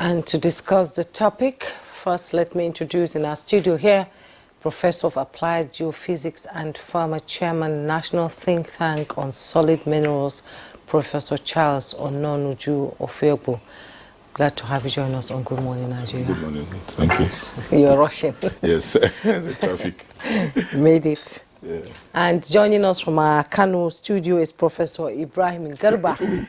And to discuss the topic, first let me introduce in our studio here Professor of Applied Geophysics and former Chairman, National Think Tank on Solid Minerals, Professor Charles Ononuju Ofeogbo. Glad to have you join us on Good Morning Nigeria. Good morning. Thank you. You're rushing. Yes, the traffic. Made it. Yeah. And joining us from our Kano studio is Professor Ibrahim Garba.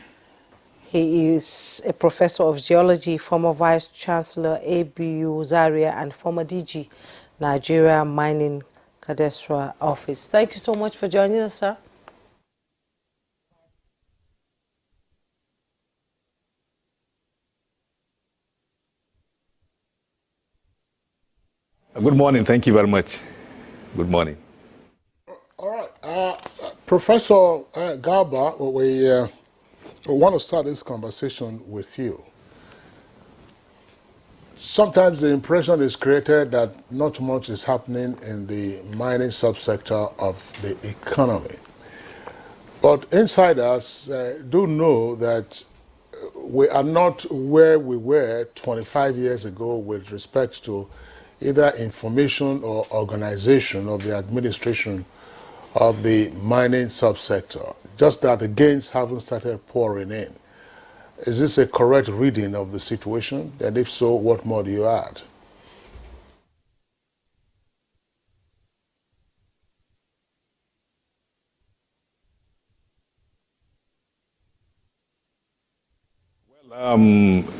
He is a professor of geology, former vice chancellor ABU Zaria, and former DG Nigeria Mining Cadastral Office. Thank you so much for joining us, sir. Good morning. Thank you very much. Good morning. All right. Professor Garba, we want to start this conversation with you. Sometimes the impression is created that not much is happening in the mining subsector of the economy. But insiders do know that we are not where we were 25 years ago with respect to either information or organization of the administration of the mining subsector. Just that the gains haven't started pouring in. Is this a correct reading of the situation? And if so, what more do you add?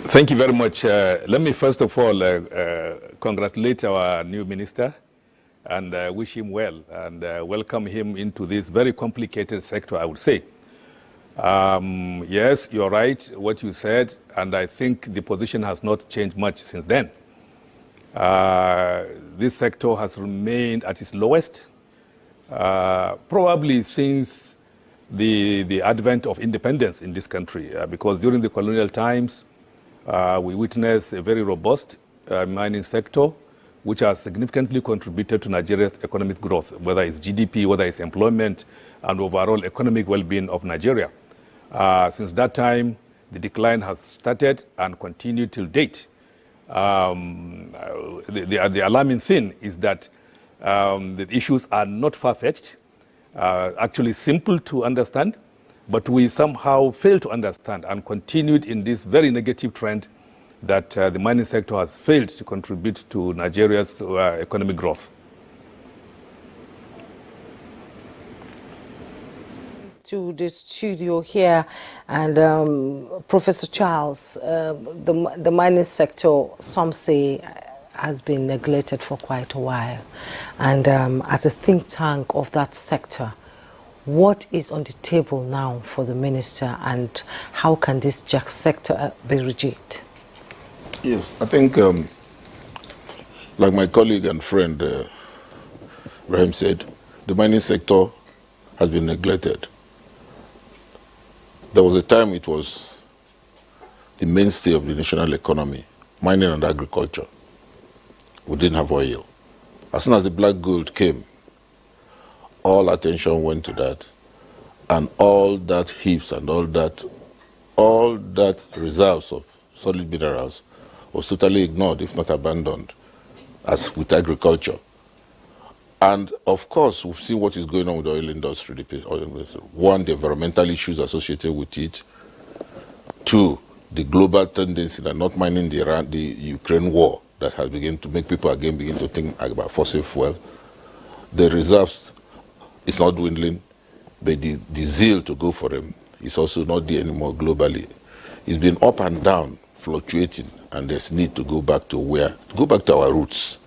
Thank you very much. Let me first of all congratulate our new minister and wish him well and welcome him into this very complicated sector, I would say. Yes, you're right, what you said, and I think the position has not changed much since then. This sector has remained at its lowest, probably since the advent of independence in this country, because during the colonial times, we witnessed a very robust mining sector, which has significantly contributed to Nigeria's economic growth, whether it's GDP, whether it's employment, and overall economic well-being of Nigeria. Since that time, the decline has started and continued till date. The alarming thing is that the issues are not far-fetched, actually simple to understand, but we somehow fail to understand and continued in this very negative trend that the mining sector has failed to contribute to Nigeria's economic growth. To the studio here, and Professor Charles, the mining sector, some say, has been neglected for quite a while. And as a think tank of that sector, what is on the table now for the minister, and how can this sector be rejigged? Yes, I think, like my colleague and friend Rahim said, the mining sector has been neglected. There was a time it was the mainstay of the national economy, mining and agriculture. We didn't have oil. As soon as the black gold came, all attention went to that, and all that heaps and all that reserves of solid minerals was totally ignored, if not abandoned, as with agriculture. And of course, we've seen what is going on with the oil industry. One, the environmental issues associated with it. Two, the global tendency that not mining the Ukraine war that has begun to make people again begin to think about fossil fuel. The reserves is not dwindling, but the zeal to go for them is also not there anymore globally. It's been up and down, fluctuating, and there's need to go back to our roots.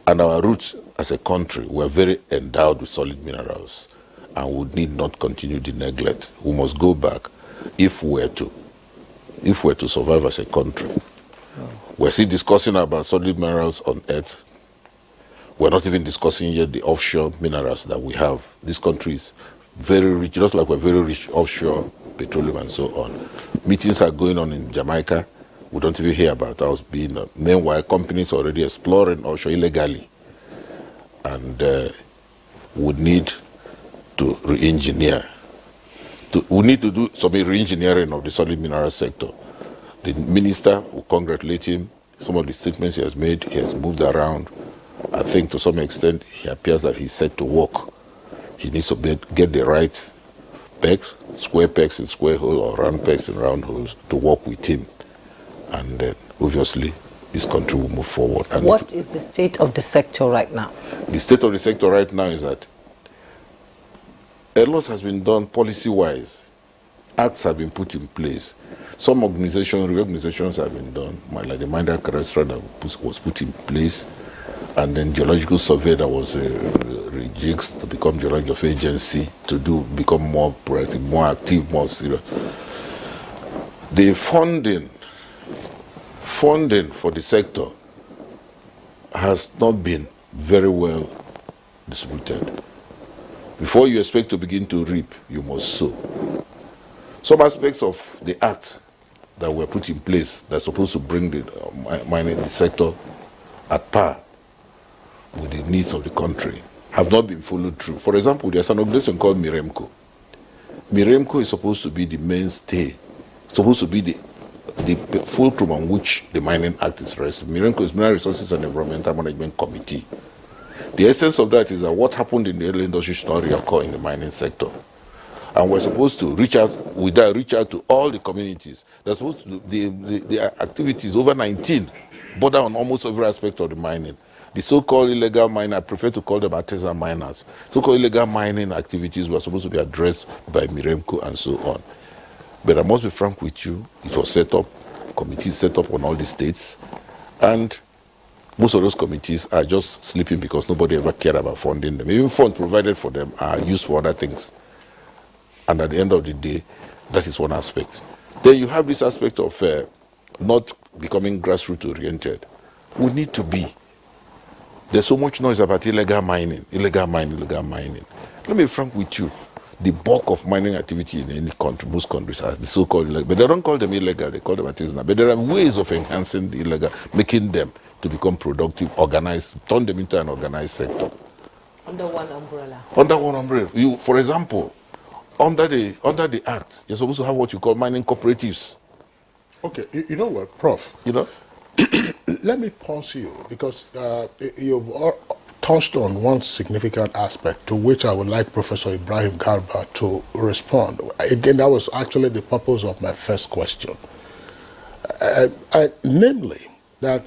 And our roots as a country were very endowed with solid minerals and would need not continue the neglect. We must go back if we're to survive as a country. We're still discussing about solid minerals on earth. We're not even discussing yet the offshore minerals that we have. This country is very rich, just like we're very rich offshore petroleum and so on. Meetings are going on in Jamaica. We don't even hear about us being. Meanwhile, companies are already exploring offshore illegally, and would need to re-engineer. We need to do some re-engineering of the solid mineral sector. The minister will congratulate him. Some of the statements he has made, he has moved around. I think to some extent, he appears that he's set to work. He needs to get the right pegs, square pegs in square holes or round pegs in round holes to work with him. And then, obviously, this country will move forward. And what is the state of the sector right now? The state of the sector right now is that a lot has been done policy-wise. Acts have been put in place. Some reorganizations have been done, like the Minder Cadastre that was put in place, and then geological survey that was rejigged to become geological agency to become more proactive, more active, more serious. The funding for the sector has not been very well distributed. Before you expect to begin to reap, you must sow. Some aspects of the act that were put in place that's supposed to bring the mining the sector at par with the needs of the country have not been followed through. For example, there's an organization called Miremco. Miremco is supposed to be the mainstay, supposed to be the fulcrum on which the Mining Act is resting. Miremco is Mineral Resources and Environmental Management Committee. The essence of that is that what happened in the oil industry should not reoccur in the mining sector. And we're supposed to reach out to all the communities. They're supposed to do the activities, over 19, border on almost every aspect of the mining. The so-called illegal miners, I prefer to call them artisan miners. So-called illegal mining activities were supposed to be addressed by Miremco and so on. But I must be frank with you, it was set up, committees set up on all the states, and most of those committees are just sleeping because nobody ever cared about funding them. Even funds provided for them are used for other things. And at the end of the day, that is one aspect. Then you have this aspect of not becoming grassroots oriented. We need to be. There's so much noise about illegal mining. Let me be frank with you. The bulk of mining activity in any country, most countries, are the so-called illegal. But they don't call them illegal, they call them artisanal. But there are ways of enhancing the illegal, making them to become productive, organized, turn them into an organized sector. Under one umbrella. Under one umbrella. For example, under the Act, you're supposed to have what you call mining cooperatives. Okay, you know what, Prof? You know? Let me pause you, because you've touched on one significant aspect to which I would like Professor Ibrahim Garba to respond. Again, that was actually the purpose of my first question. Namely, that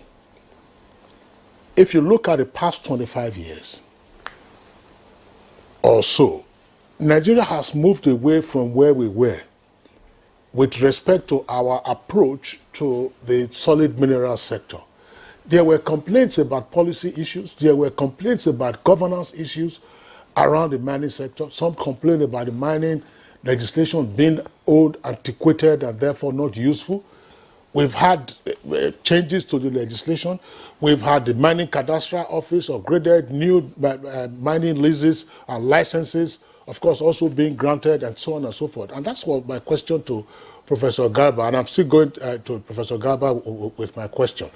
if you look at the past 25 years or so, Nigeria has moved away from where we were with respect to our approach to the solid mineral sector. There were complaints about policy issues. There were complaints about governance issues around the mining sector. Some complained about the mining legislation being old, antiquated, and therefore not useful. We've had changes to the legislation. We've had the Mining Cadastre Office upgraded, new mining leases and licenses, of course, also being granted, and so on and so forth. And that's what my question to Professor Garba, and I'm still going to Professor Garba with my question.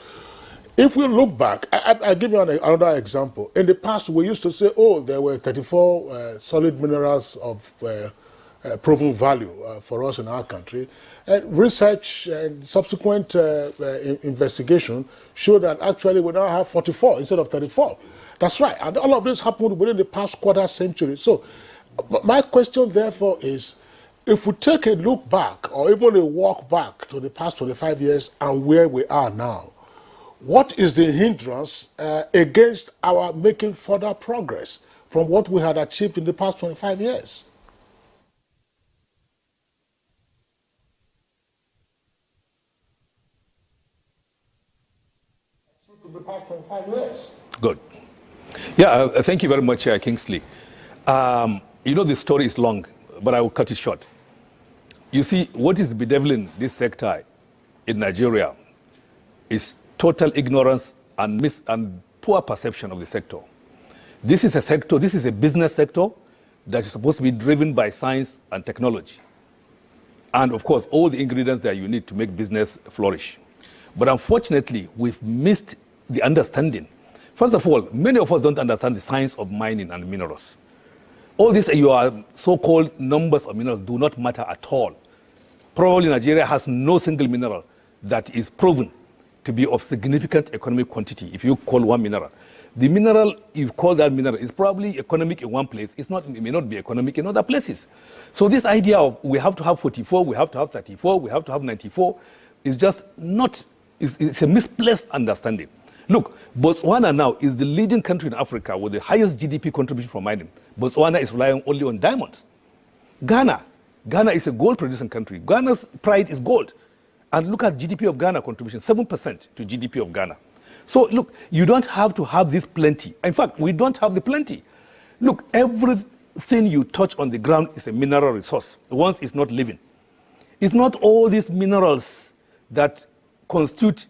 If we look back, I'll give you another example. In the past, we used to say, oh, there were 34 solid minerals of proven value for us in our country. Research and subsequent investigation showed that actually we now have 44 instead of 34. That's right. And all of this happened within the past quarter century. So my question, therefore, is, if we take a look back or even a walk back to the past 25 years and where we are now, what is the hindrance against our making further progress from what we had achieved in the past 25 years? Good. Yeah, thank you very much, Kingsley. You know, the story is long, but I will cut it short. You see, what is bedeviling this sector in Nigeria is total ignorance and poor perception of the sector. This is a sector, this is a business sector that is supposed to be driven by science and technology. And of course, all the ingredients that you need to make business flourish. But unfortunately, we've missed the understanding. First of all, many of us don't understand the science of mining and minerals. All these your so-called numbers of minerals do not matter at all. Probably Nigeria has no single mineral that is proven to be of significant economic quantity, if you call one mineral. The mineral, if you call that mineral, is probably economic in one place. It may not be economic in other places. So this idea of we have to have 44, we have to have 34, we have to have 94, is just not, it's a misplaced understanding. Look, Botswana now is the leading country in Africa with the highest GDP contribution from mining. Botswana is relying only on diamonds. Ghana is a gold producing country. Ghana's pride is gold. And look at GDP of Ghana contribution, 7% to GDP of Ghana. So look, you don't have to have this plenty. In fact, we don't have the plenty. Look, everything you touch on the ground is a mineral resource. Once it's not living. It's not all these minerals that constitute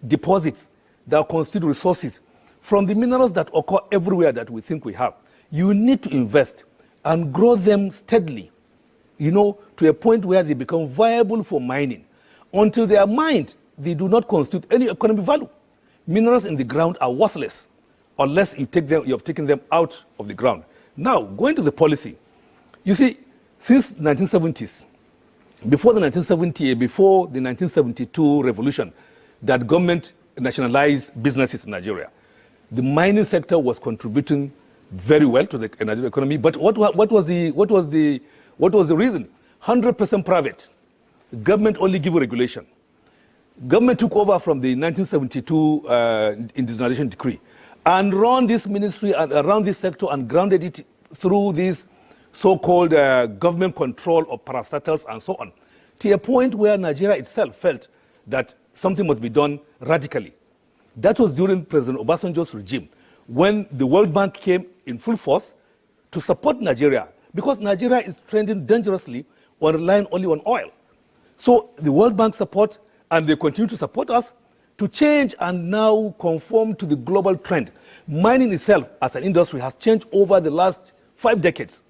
deposits, that constitute resources. From the minerals that occur everywhere that we think we have, you need to invest and grow them steadily, to a point where they become viable for mining. Until they are mined, they do not constitute any economic value. Minerals in the ground are worthless unless you have taken them out of the ground. Now, going to the policy, you see, since 1970s, before the 1972 revolution, that government nationalized businesses in Nigeria, the mining sector was contributing very well to the Nigerian economy. But what was the reason? 100% private. Government only give regulation. Government took over from the 1972 indigenization decree and run this ministry and around this sector and grounded it through this so-called government control of parastatals and so on, to a point where Nigeria itself felt that something must be done radically. That was during President Obasanjo's regime, when the World Bank came in full force to support Nigeria, because Nigeria is trending dangerously on relying only on oil. So the World Bank support, and they continue to support us, to change and now conform to the global trend. Mining itself as an industry has changed over the last 5 decades.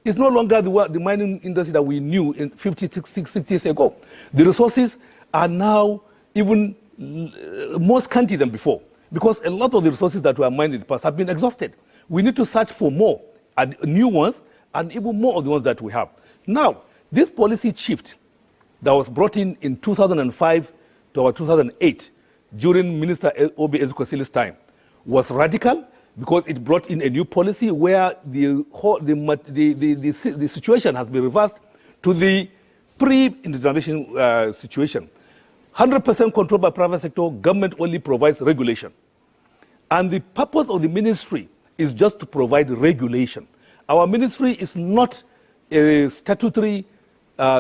It's no longer the mining industry that we knew in 50, 60 years ago. The resources are now even more scanty than before, because a lot of the resources that were mined in the past have been exhausted. We need to search for more, and new ones, and even more of the ones that we have. Now, this policy shift that was brought in 2005 to about 2008 during Minister Obi Ezekwesili's time was radical, because it brought in a new policy where the situation has been reversed to the pre-indigenization situation. 100% controlled by private sector, government only provides regulation. And the purpose of the ministry is just to provide regulation. Our ministry is not a statutory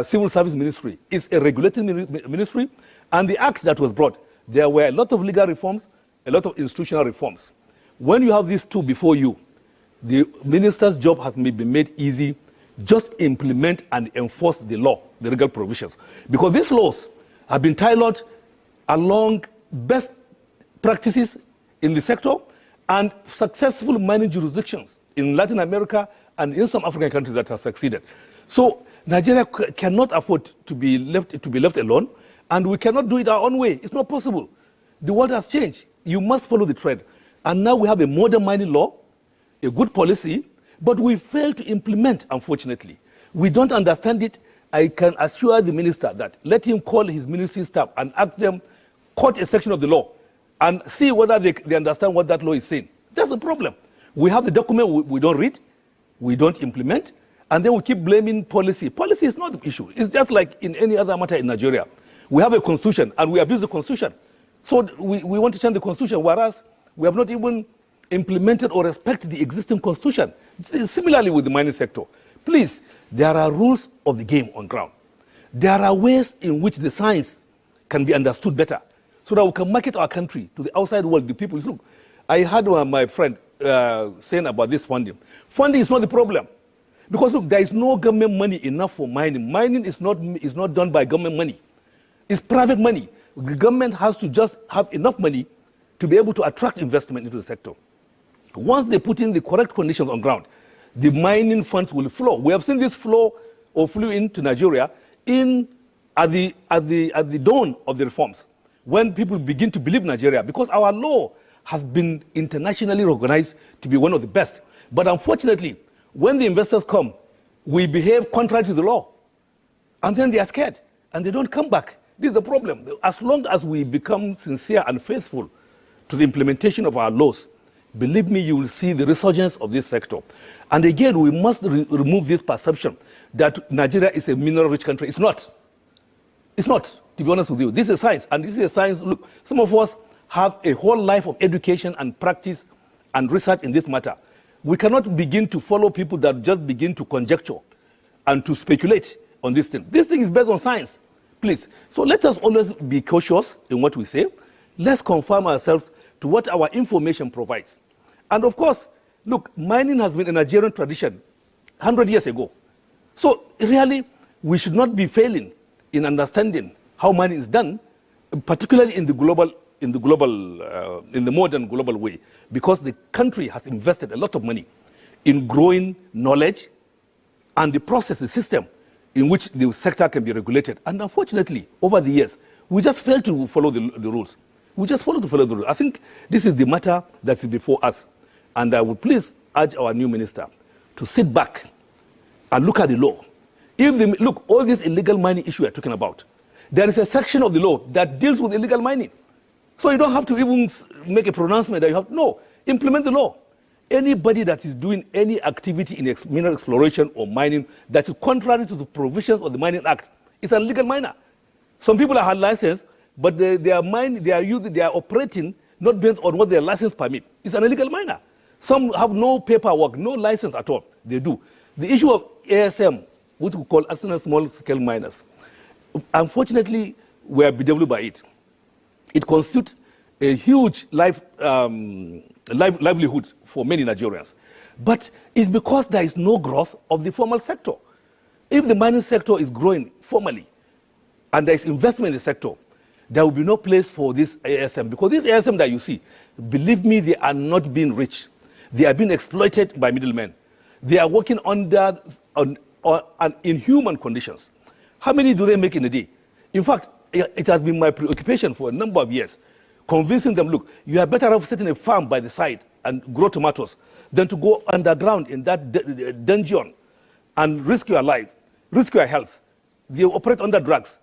civil service ministry. It's a regulated ministry. And the act that was brought, there were a lot of legal reforms, a lot of institutional reforms. When you have these two before you, the minister's job has been made easy. Just implement and enforce the law, the legal provisions. Because these laws have been tailored along best practices in the sector and successful mining jurisdictions in Latin America and in some African countries that have succeeded. So Nigeria cannot afford to be left alone, and we cannot do it our own way. It's not possible. The world has changed. You must follow the trend. And now we have a modern mining law, a good policy, but we fail to implement, unfortunately. We don't understand it. I can assure the minister that let him call his ministry staff and ask them, quote a section of the law and see whether they understand what that law is saying. That's the problem. We have the document we don't read, we don't implement, and then we keep blaming policy. Policy is not the issue. It's just like in any other matter in Nigeria. We have a constitution and we abuse the constitution. So we want to change the constitution, whereas we have not even implemented or respected the existing constitution. Similarly with the mining sector. Please, there are rules of the game on ground. There are ways in which the science can be understood better so that we can market our country to the outside world, the people. Look, I heard my friend saying about this funding. Funding is not the problem. Because look, there is no government money enough for mining. Mining is not done by government money. It's private money. The government has to just have enough money to be able to attract investment into the sector. Once they put in the correct conditions on ground, the mining funds will flow. We have seen this flow or flew into Nigeria at the dawn of the reforms, when people begin to believe Nigeria, because our law has been internationally recognized to be one of the best. But unfortunately, when the investors come, we behave contrary to the law. And then they are scared, and they don't come back. This is the problem. As long as we become sincere and faithful to the implementation of our laws, believe me, you will see the resurgence of this sector. And again, we must remove this perception that Nigeria is a mineral-rich country. It's not. It's not, to be honest with you. This is science, and this is a science. Look, some of us have a whole life of education and practice and research in this matter. We cannot begin to follow people that just begin to conjecture and to speculate on this thing. This thing is based on science, please. So let us always be cautious in what we say. Let's conform ourselves to what our information provides. And of course, look, mining has been a Nigerian tradition 100 years ago. So really, we should not be failing in understanding how mining is done, particularly in the modern global way, because the country has invested a lot of money in growing knowledge and the process, the system in which the sector can be regulated. And unfortunately, over the years, we just failed to follow the rules. We just failed to follow the rules. I think this is the matter that is before us. And I would please urge our new minister to sit back and look at the law. Look, all this illegal mining issue we are talking about, there is a section of the law that deals with illegal mining. So you don't have to even make a pronouncement that you have, no, implement the law. Anybody that is doing any activity in mineral exploration or mining that is contrary to the provisions of the Mining Act is an illegal miner. Some people have licensed, but they are operating not based on what their license permit. It's an illegal miner. Some have no paperwork, no license at all. They do. The issue of ASM, which we call artisanal small-scale miners, unfortunately, we are bedeviled by it. It constitutes a huge livelihood for many Nigerians. But it's because there is no growth of the formal sector. If the mining sector is growing formally and there is investment in the sector, there will be no place for this ASM. Because this ASM that you see, believe me, they are not being rich. They are being exploited by middlemen. They are working under inhuman conditions. How many do they make in a day? In fact, it has been my preoccupation for a number of years, convincing them, look, you are better off setting a farm by the side and grow tomatoes than to go underground in that dungeon and risk your life, risk your health. They operate under drugs.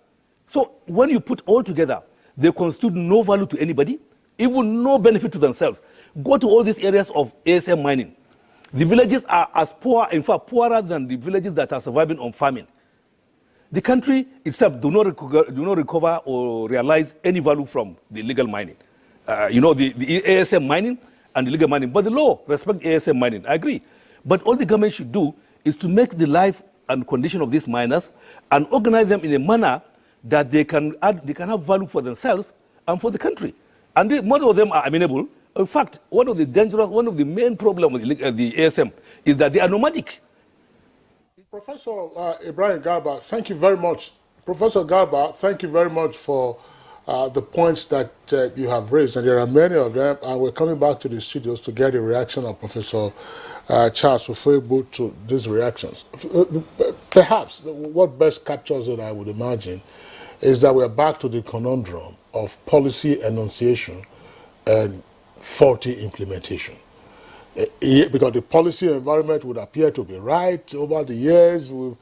So when you put all together, they constitute no value to anybody, even no benefit to themselves. Go to all these areas of ASM mining. The villages are as poor, in fact, poorer than the villages that are surviving on farming. The country itself do not recover or realize any value from the illegal mining. The ASM mining and illegal mining. But the law respects ASM mining, I agree. But all the government should do is to make the life and condition of these miners and organize them in a manner that they can have value for themselves and for the country. And most of them are amenable. In fact, one of the main problems with the ASM is that they are nomadic. Professor Ibrahim Garba, thank you very much. Professor Garba, thank you very much for the points that you have raised, and there are many of them, and we're coming back to the studios to get a reaction of Professor Charles Ofebu to these reactions. Perhaps what best captures it, I would imagine, is that we're back to the conundrum of policy enunciation and faulty implementation. Because the policy environment would appear to be right over the years. We've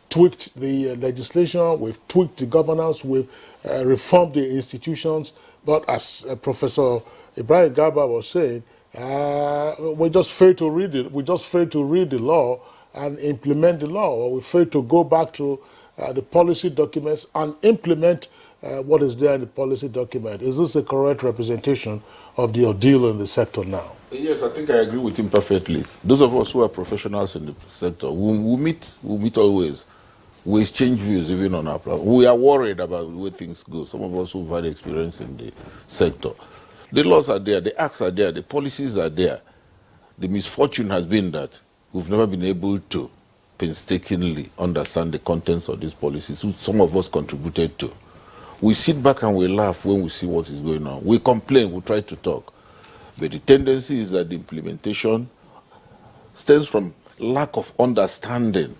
tweaked the legislation, we've tweaked the governance, we've reformed the institutions. But as Professor Ibrahim Garba was saying, we just failed to read it. We just failed to read the law and implement the law. Or we failed to go back to the policy documents and implement what is there in the policy document. Is this a correct representation of the ordeal in the sector now? Yes, I think I agree with him perfectly. Those of us who are professionals in the sector, we meet always. We exchange views even on our platform. We are worried about the way things go. Some of us who've had experience in the sector. The laws are there, the acts are there, the policies are there. The misfortune has been that we've never been able to painstakingly understand the contents of these policies, which some of us contributed to. We sit back and we laugh when we see what is going on. We complain, we try to talk. But the tendency is that the implementation stems from lack of understanding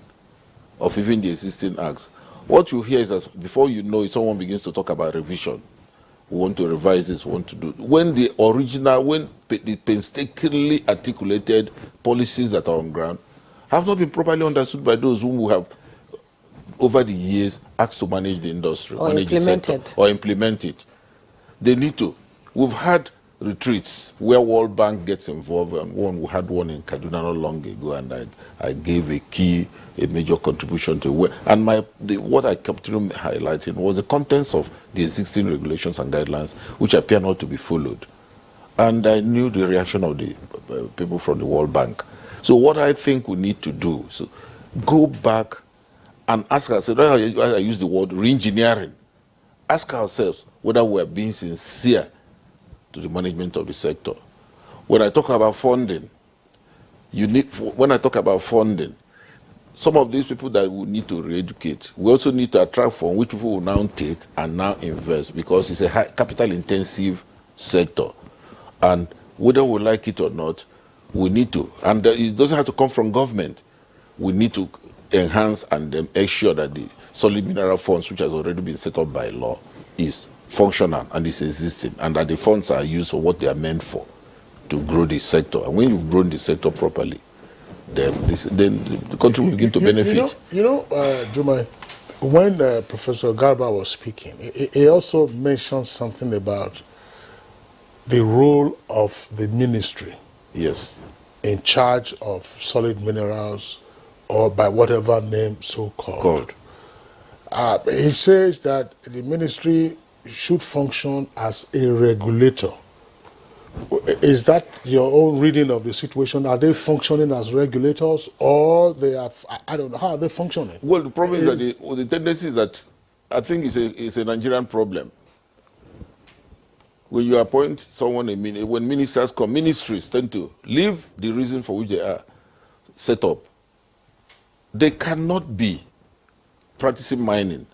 of even the existing acts. What you hear is that before you know it, someone begins to talk about revision. We want to revise this, we want to do. When the painstakingly articulated policies that are on ground have not been properly understood by those whom we have over the years asked to manage the industry, Or manage the sector, implemented. or implement it. They need to. We've had retreats where World Bank gets involved, and we had one in Kaduna not long ago, and I gave a major contribution to it. And what I kept highlighting was the contents of the existing regulations and guidelines, which appear not to be followed. And I knew the reaction of the people from the World Bank. So what I think we need to do is go back and ask ourselves, I use the word re-engineering, ask ourselves whether we are being sincere to the management of the sector. When I talk about funding, when I talk about funding, some of these people that we need to re-educate, we also need to attract from which people will now take and now invest, because it's a capital-intensive sector. And whether we like it or not, we need to. And it doesn't have to come from government. We need to enhance and ensure that the solid mineral funds, which has already been set up by law, is functional and is existing, and that the funds are used for what they are meant for, to grow the sector. And when you've grown the sector properly, then the country will begin to benefit. Jumai, when Professor Garba was speaking, he also mentioned something about the role of the ministry. Yes. In charge of solid minerals, or by whatever name so-called. He says that the ministry should function as a regulator. Is that your own reading of the situation? Are they functioning as regulators, or they are, I don't know, how are they functioning? Well, the problem is that the tendency is that I think it's a Nigerian problem. When you appoint someone, when ministers come, ministries tend to leave the reason for which they are set up. They cannot be practicing mining.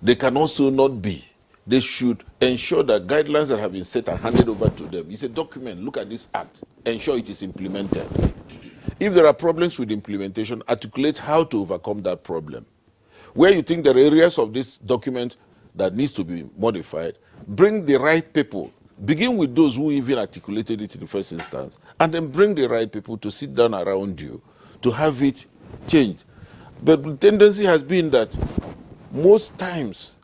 They can also not be. They should ensure that guidelines that have been set are handed over to them. It's a document. Look at this act. Ensure it is implemented. If there are problems with implementation, articulate how to overcome that problem. Where you think there are areas of this document that needs to be modified, bring the right people. Begin with those who even articulated it in the first instance, and then bring the right people to sit down around you to have it changed. But the tendency has been that most times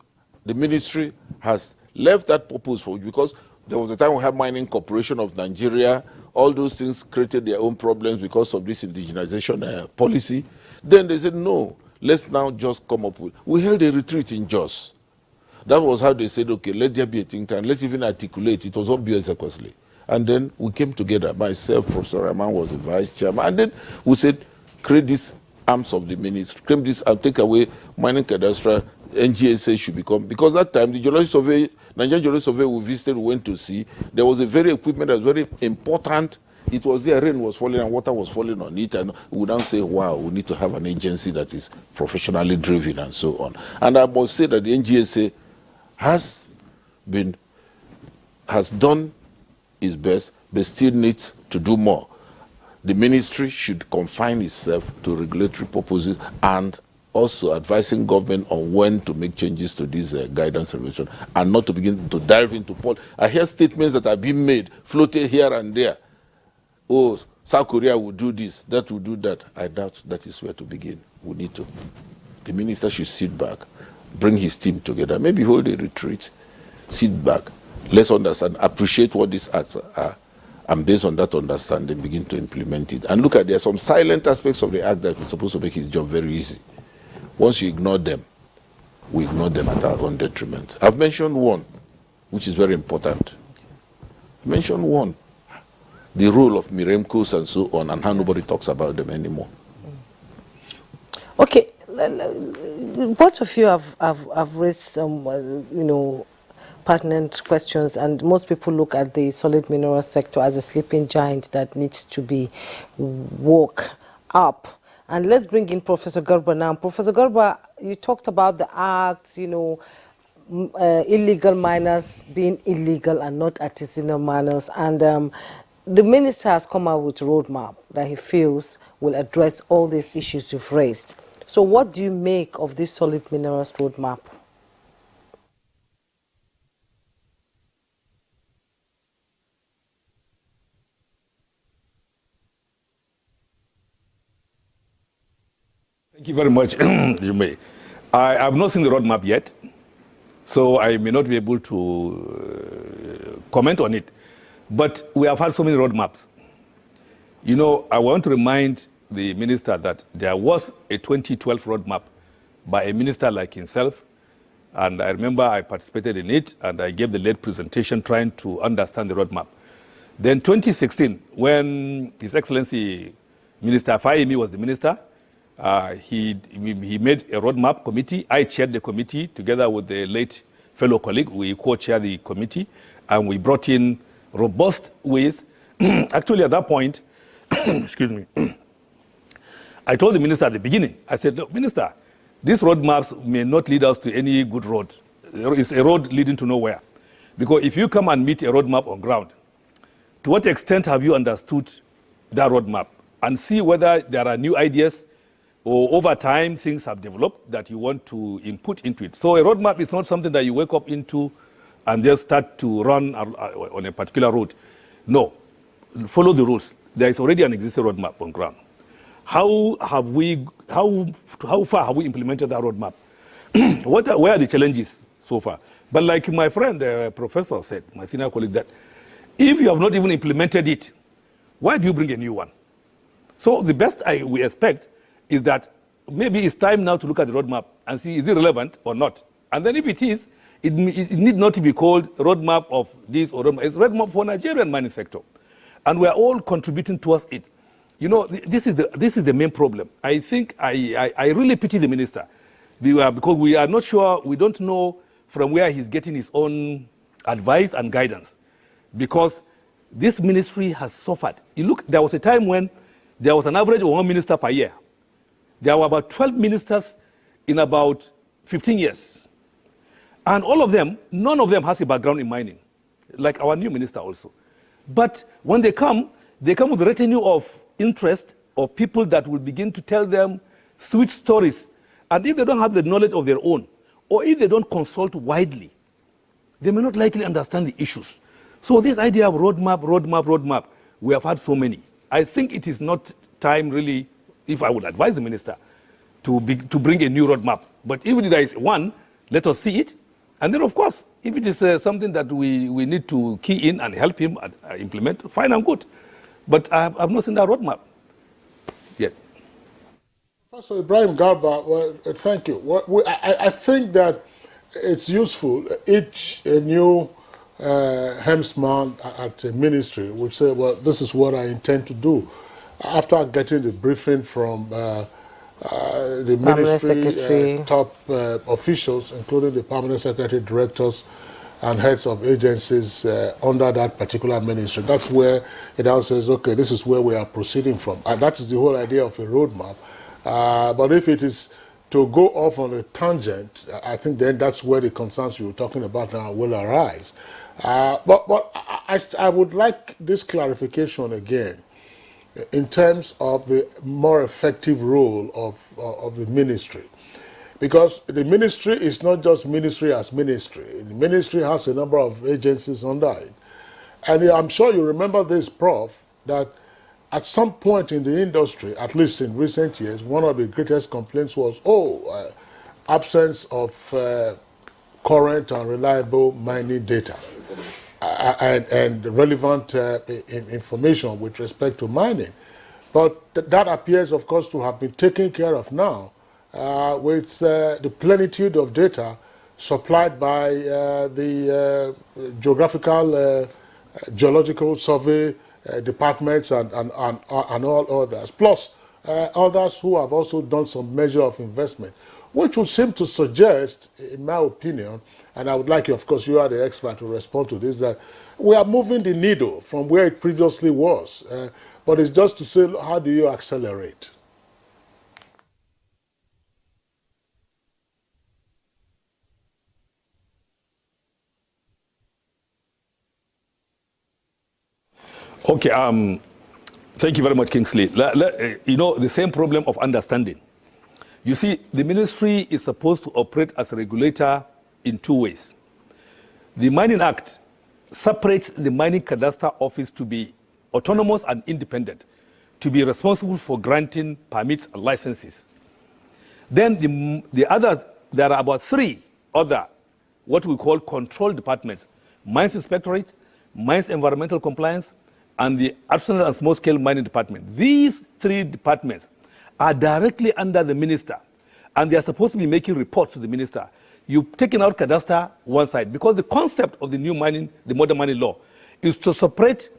the ministry has left that purpose for, because there was a time we had Mining Corporation of Nigeria. All those things created their own problems because of this indigenization policy. Then they said, no, let's now just come up with. We held a retreat in Jos. That was how they said, okay, let there be a think tank. Let's even articulate. It was obvious, sequentially. And then we came together. Myself, Professor Rahman was the vice chairman. And then we said, create these arms of the ministry, claim this and take away mining cadastre. NGSA should become, because that time the geological survey, Nigerian geological survey we visited, we went to see, there was a very equipment that was very important. It was there, rain was falling and water was falling on it, and we would now say, wow, we need to have an agency that is professionally driven and so on. And I must say that the NGSA has done its best, but still needs to do more. The ministry should confine itself to regulatory purposes and also advising government on when to make changes to this guidance regulation, and not to begin to dive into I hear statements that are being made, floated here and there. Oh, South Korea will do this, that will do that. I doubt that is where to begin. We need to. The minister should sit back, bring his team together, maybe hold a retreat, sit back, let's understand, appreciate what these acts are, and based on that understanding, begin to implement it. And look at, there are some silent aspects of the act that are supposed to make his job very easy. Once you ignore them, we ignore them at our own detriment. I've mentioned one, which is very important. I mentioned one, the role of Miremcos and so on, and how nobody talks about them anymore. Okay, both of you have raised some, pertinent questions, and most people look at the solid mineral sector as a sleeping giant that needs to be woke up. And let's bring in Professor Garba now. Professor Garba, you talked about the acts, illegal miners being illegal and not artisanal miners. And the minister has come out with a roadmap that he feels will address all these issues you've raised. So what do you make of this solid minerals roadmap? Thank you very much, Jume. I have not seen the roadmap yet, so I may not be able to comment on it. But we have had so many roadmaps. You know, I want to remind the minister that there was a 2012 roadmap by a minister like himself, and I remember I participated in it, and I gave the late presentation trying to understand the roadmap. Then 2016, when His Excellency Minister Fahimi was the minister, he made a roadmap committee. I chaired the committee together with the late fellow colleague. We co-chaired the committee, and we brought in robust ways. Actually, at that point, excuse me, I told the minister at the beginning, I said, look, minister, these roadmaps may not lead us to any good road. It's a road leading to nowhere. Because if you come and meet a roadmap on ground, to what extent have you understood that roadmap? And see whether there are new ideas or over time things have developed that you want to input into it. So a roadmap is not something that you wake up into and then start to run on a particular road. No, follow the rules. There is already an existing roadmap on ground. How far have we implemented that roadmap? Where are the challenges so far? But like my friend, professor said, my senior colleague, that if you have not even implemented it, why do you bring a new one? So the best we expect is that maybe it's time now to look at the roadmap and see is it relevant or not. And then if it is, it need not to be called roadmap of this or roadmap. It's roadmap for Nigerian mining sector. And we're all contributing towards it. You know, this is the main problem. I think I really pity the minister because we are not sure, we don't know from where he's getting his own advice and guidance. Because this ministry has suffered. You look, there was a time when there was an average of 1 minister per year. There were about 12 ministers in about 15 years. And all of them, none of them has a background in mining, like our new minister also. But when they come with a retinue of interest of people that will begin to tell them sweet stories. And if they don't have the knowledge of their own, or if they don't consult widely, they may not likely understand the issues. So this idea of roadmap, we have had so many. I think it is not time really, if I would advise the minister, to bring a new roadmap. But if there is one, let us see it. And then, of course, if it is something that we need to key in and help him implement, fine and good. But I've not seen that roadmap yet. Professor Ibrahim Garba, well, thank you. I think that it's useful. Each new helmsman at a ministry would say, well, this is what I intend to do. After getting the briefing from the ministry top officials, including the permanent secretary, directors, and heads of agencies under that particular ministry. That's where it now says, okay, this is where we are proceeding from. And that is the whole idea of a roadmap. But if it is to go off on a tangent, I think then that's where the concerns you were talking about now will arise. But I would like this clarification again in terms of the more effective role of the ministry. Because the ministry is not just ministry as ministry. The ministry has a number of agencies under it. And I'm sure you remember this, Prof, that at some point in the industry, at least in recent years, one of the greatest complaints was, absence of current and reliable mining data and relevant information with respect to mining. But that appears, of course, to have been taken care of now with the plenitude of data supplied by the geological survey departments and all others, plus others who have also done some measure of investment, which would seem to suggest, in my opinion, and I would like you, of course, you are the expert to respond to this, that we are moving the needle from where it previously was. But it's just to say, how do you accelerate? Okay, thank you very much, Kingsley. You know, the same problem of understanding. You see, the ministry is supposed to operate as a regulator in two ways. The Mining Act separates the Mining Cadastre Office to be autonomous and independent, to be responsible for granting permits and licenses. Then the other there are about 3 other, what we call control departments: Mines Inspectorate, Mines Environmental Compliance, and the Artisanal and Small-Scale Mining Department. These 3 departments are directly under the minister, and they are supposed to be making reports to the minister. You've taken out cadastre one side, because the concept of the new mining, the modern mining law, is to separate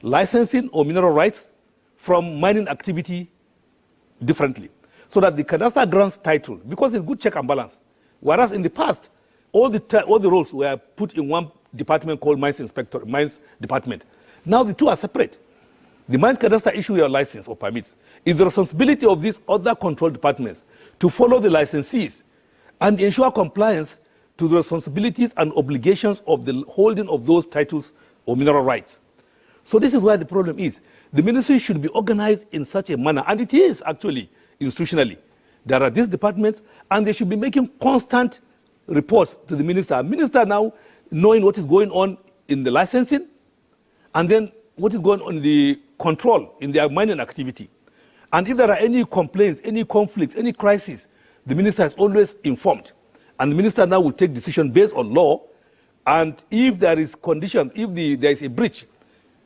licensing or mineral rights from mining activity differently, so that the cadastre grants title, because it's good check and balance. Whereas in the past, all the roles were put in one department called Mines Department. Now the 2 are separate. The Mines Cadastre issue your license or permits. It's the responsibility of these other control departments to follow the licensees and ensure compliance to the responsibilities and obligations of the holding of those titles or mineral rights. So this is where the problem is. The ministry should be organized in such a manner, and it is actually institutionally. There are these departments, and they should be making constant reports to the minister. Minister now knowing what is going on in the licensing, and then what is going on in the control in their mining activity. And if there are any complaints, any conflicts, any crisis, the minister is always informed. And the minister now will take decision based on law. And if there is condition, if there is a breach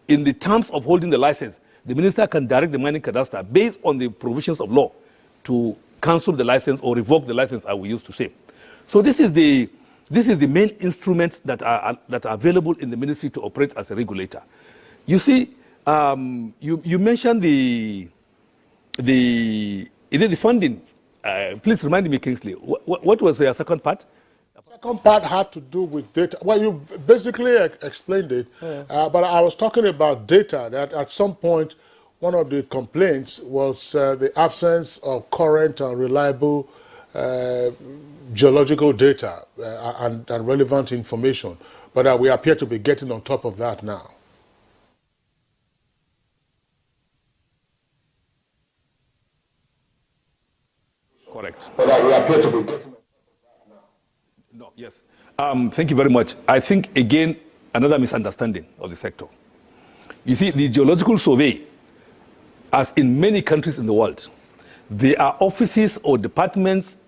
in the terms of holding the license, the minister can direct the mining cadastre based on the provisions of law to cancel the license or revoke the license, as we used to say. So this is the main instruments that are available in the ministry to operate as a regulator. You see, you mentioned the funding. Please remind me, Kingsley, what was your second part? The second part had to do with data. Well, you basically explained it, but I was talking about data, that at some point, one of the complaints was the absence of current and reliable geological data and relevant information, but we appear to be getting on top of that now. Correct. But we appear to be getting on top of that now. No, yes. Thank you very much. I think, again, another misunderstanding of the sector. You see, the geological survey, as in many countries in the world, there are offices or departments,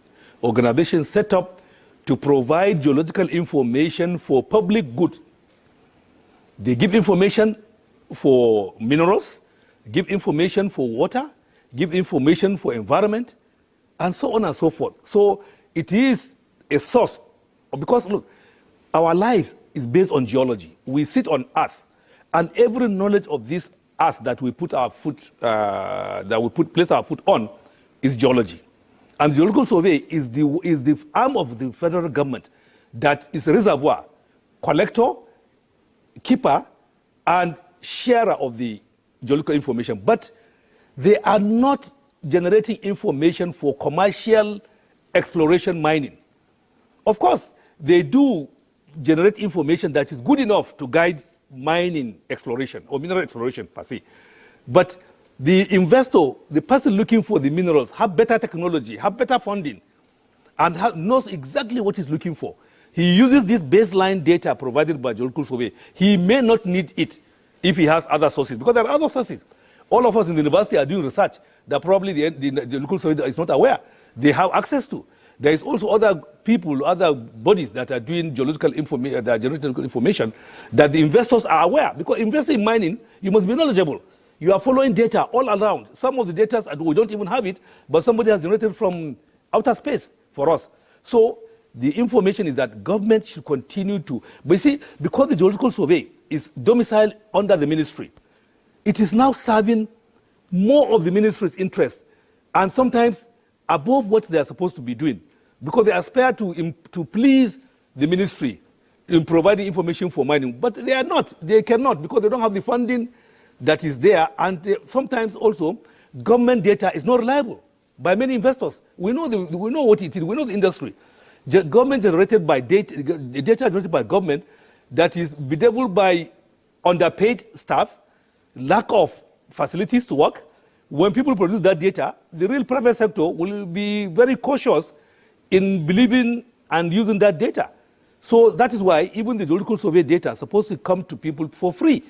organizations set up to provide geological information for public good. They give information for minerals, give information for water, give information for environment, and so on and so forth. So it is a source, because look, our lives is based on geology. We sit on Earth, and every knowledge of this Earth that we put our foot, place our foot on, is geology. And the geological survey is the arm of the federal government that is a reservoir, collector, keeper, and sharer of the geological information. But they are not generating information for commercial exploration mining. Of course, they do generate information that is good enough to guide mining exploration or mineral exploration per se. But the investor, the person looking for the minerals, have better technology, have better funding, and knows exactly what he's looking for. He uses this baseline data provided by geological survey. He may not need it if he has other sources, because there are other sources. All of us in the university are doing research that probably the geological survey is not aware. They have access to. There is also other people, other bodies that are doing geological information, that are generating information that the investors are aware. Because investing in mining, you must be knowledgeable. You are following data all around. Some of the data, we don't even have it, but somebody has generated from outer space for us. So the information is that government should continue to, but you see, because the geological survey is domiciled under the ministry, it is now serving more of the ministry's interest, and sometimes above what they are supposed to be doing, because they aspire to please the ministry in providing information for mining, but they are not. They cannot, because they don't have the funding that is there, and sometimes also government data is not reliable by many investors. We know what it is. We know the industry. Government generated by data, the data generated by government that is bedeviled by underpaid staff, lack of facilities to work. When people produce that data, the real private sector will be very cautious in believing and using that data. So that is why even the geological survey data is supposed to come to people for free,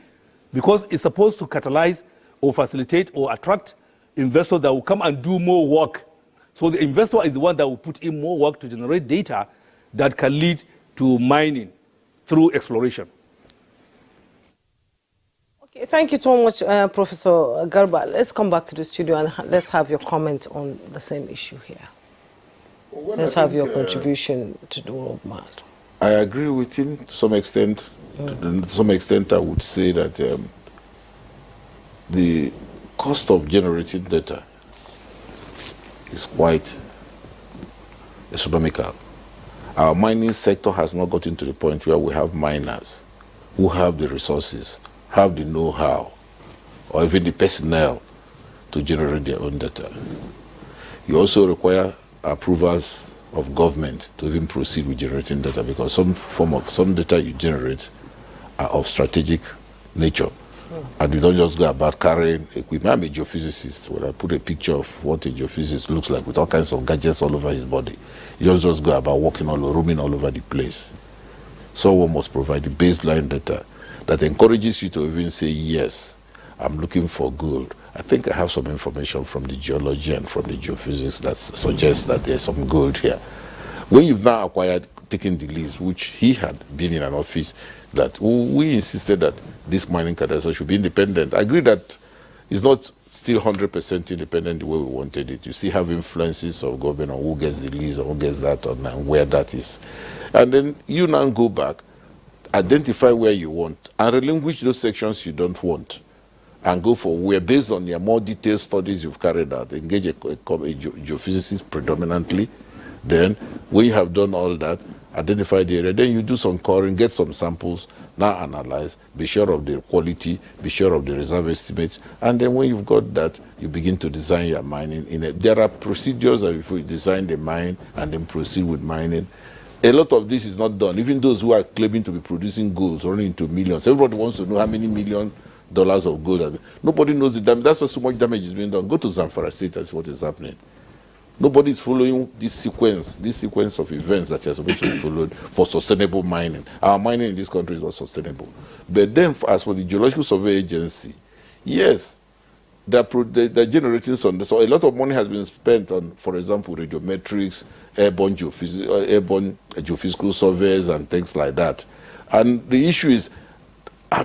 because it's supposed to catalyze or facilitate or attract investors that will come and do more work So the investor is the one that will put in more work to generate data that can lead to mining through exploration. Okay, thank you so much, Professor Garba. Let's come back to the studio and let's have your comment on the same issue here. Well, let's have your contribution to the world map. I agree with him to some extent. To some extent, I would say that the cost of generating data is quite astronomical. Our mining sector has not gotten to the point where we have miners who have the resources, have the know-how, or even the personnel to generate their own data. You also require approvals of government to even proceed with generating data, because some data you generate are of strategic nature. And you don't just go about carrying equipment. I'm a geophysicist. When I put a picture of what a geophysicist looks like with all kinds of gadgets all over his body, you don't just go about walking roaming all over the place. Someone must provide the baseline data that encourages you to even say, yes, I'm looking for gold. I think I have some information from the geology and from the geophysics that suggests that there's some gold here. When you've now acquired, taking the lease, which he had been in an office, that we insisted that this mining cadastre should be independent. I agree that it's not still 100% independent the way we wanted it. You still have influences of government on who gets the lease or who gets that and where that is. And then you now go back, identify where you want, and relinquish those sections you don't want, and go for where, based on your more detailed studies you've carried out, engage a geophysicist predominantly. Then, when you have done all that, identify the area, then you do some coring, get some samples, now analyze, be sure of the quality, be sure of the reserve estimates, and then when you've got that, you begin to design your mining. There are procedures that if you design the mine and then proceed with mining. A lot of this is not done. Even those who are claiming to be producing gold, running into millions. Everybody wants to know how many $1 million of gold. Nobody knows the damage. That's why so much damage is being done. Go to Zamfara State and see what is happening. Nobody is following this sequence of events that are supposed to be followed for sustainable mining. Our mining in this country is not sustainable. But then, as for the Geological Survey Agency, yes, they're generating some. So a lot of money has been spent on, for example, radiometrics, airborne geophysical surveys, and things like that. And the issue is,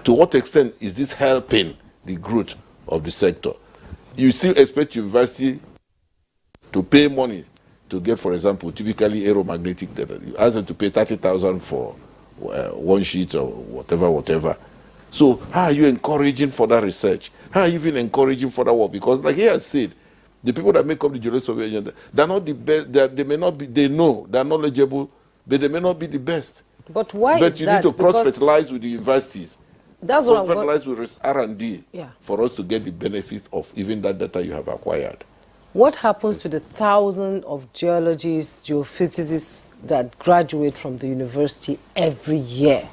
to what extent is this helping the growth of the sector? You still expect university to pay money to get, for example, typically aeromagnetic data. You ask them to pay 30,000 for one sheet or whatever. So how are you encouraging further research? How are you even encouraging further work? Because like he has said, the people that make up the Geological Survey Agency, they're not the best. They may not be. They know they're knowledgeable, but they may not be the best. But why is that? But you need to cross-fertilize with the universities. That's what I'm cross-fertilize with R&D for us to get the benefits of even that data you have acquired. What happens to the thousands of geologists, geophysicists that graduate from the university every year?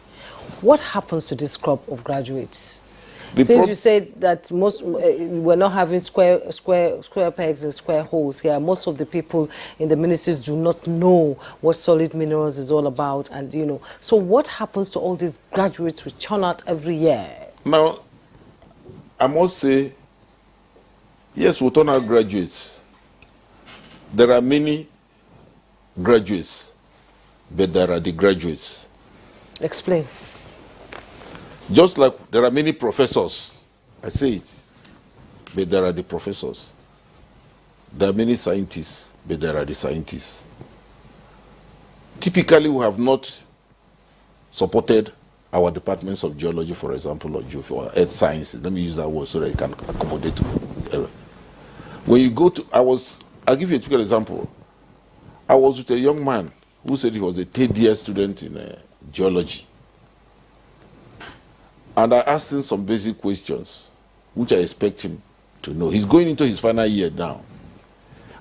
What happens to this crop of graduates? Since you said that most we're not having square pegs and square holes here, most of the people in the ministries do not know what solid minerals is all about, and so what happens to all these graduates we churn out every year? Now, I must say, yes, we turn out graduates. There are many graduates, but there are the graduates. Explain. Just like there are many professors, I say it, but there are the professors. There are many scientists, but there are the scientists. Typically, we have not supported our departments of geology, for example, or earth sciences. Let me use that word so that it can accommodate error. When you go to, I'll give you a typical example. I was with a young man who said he was a third year student in geology. And I asked him some basic questions, which I expect him to know. He's going into his final year now.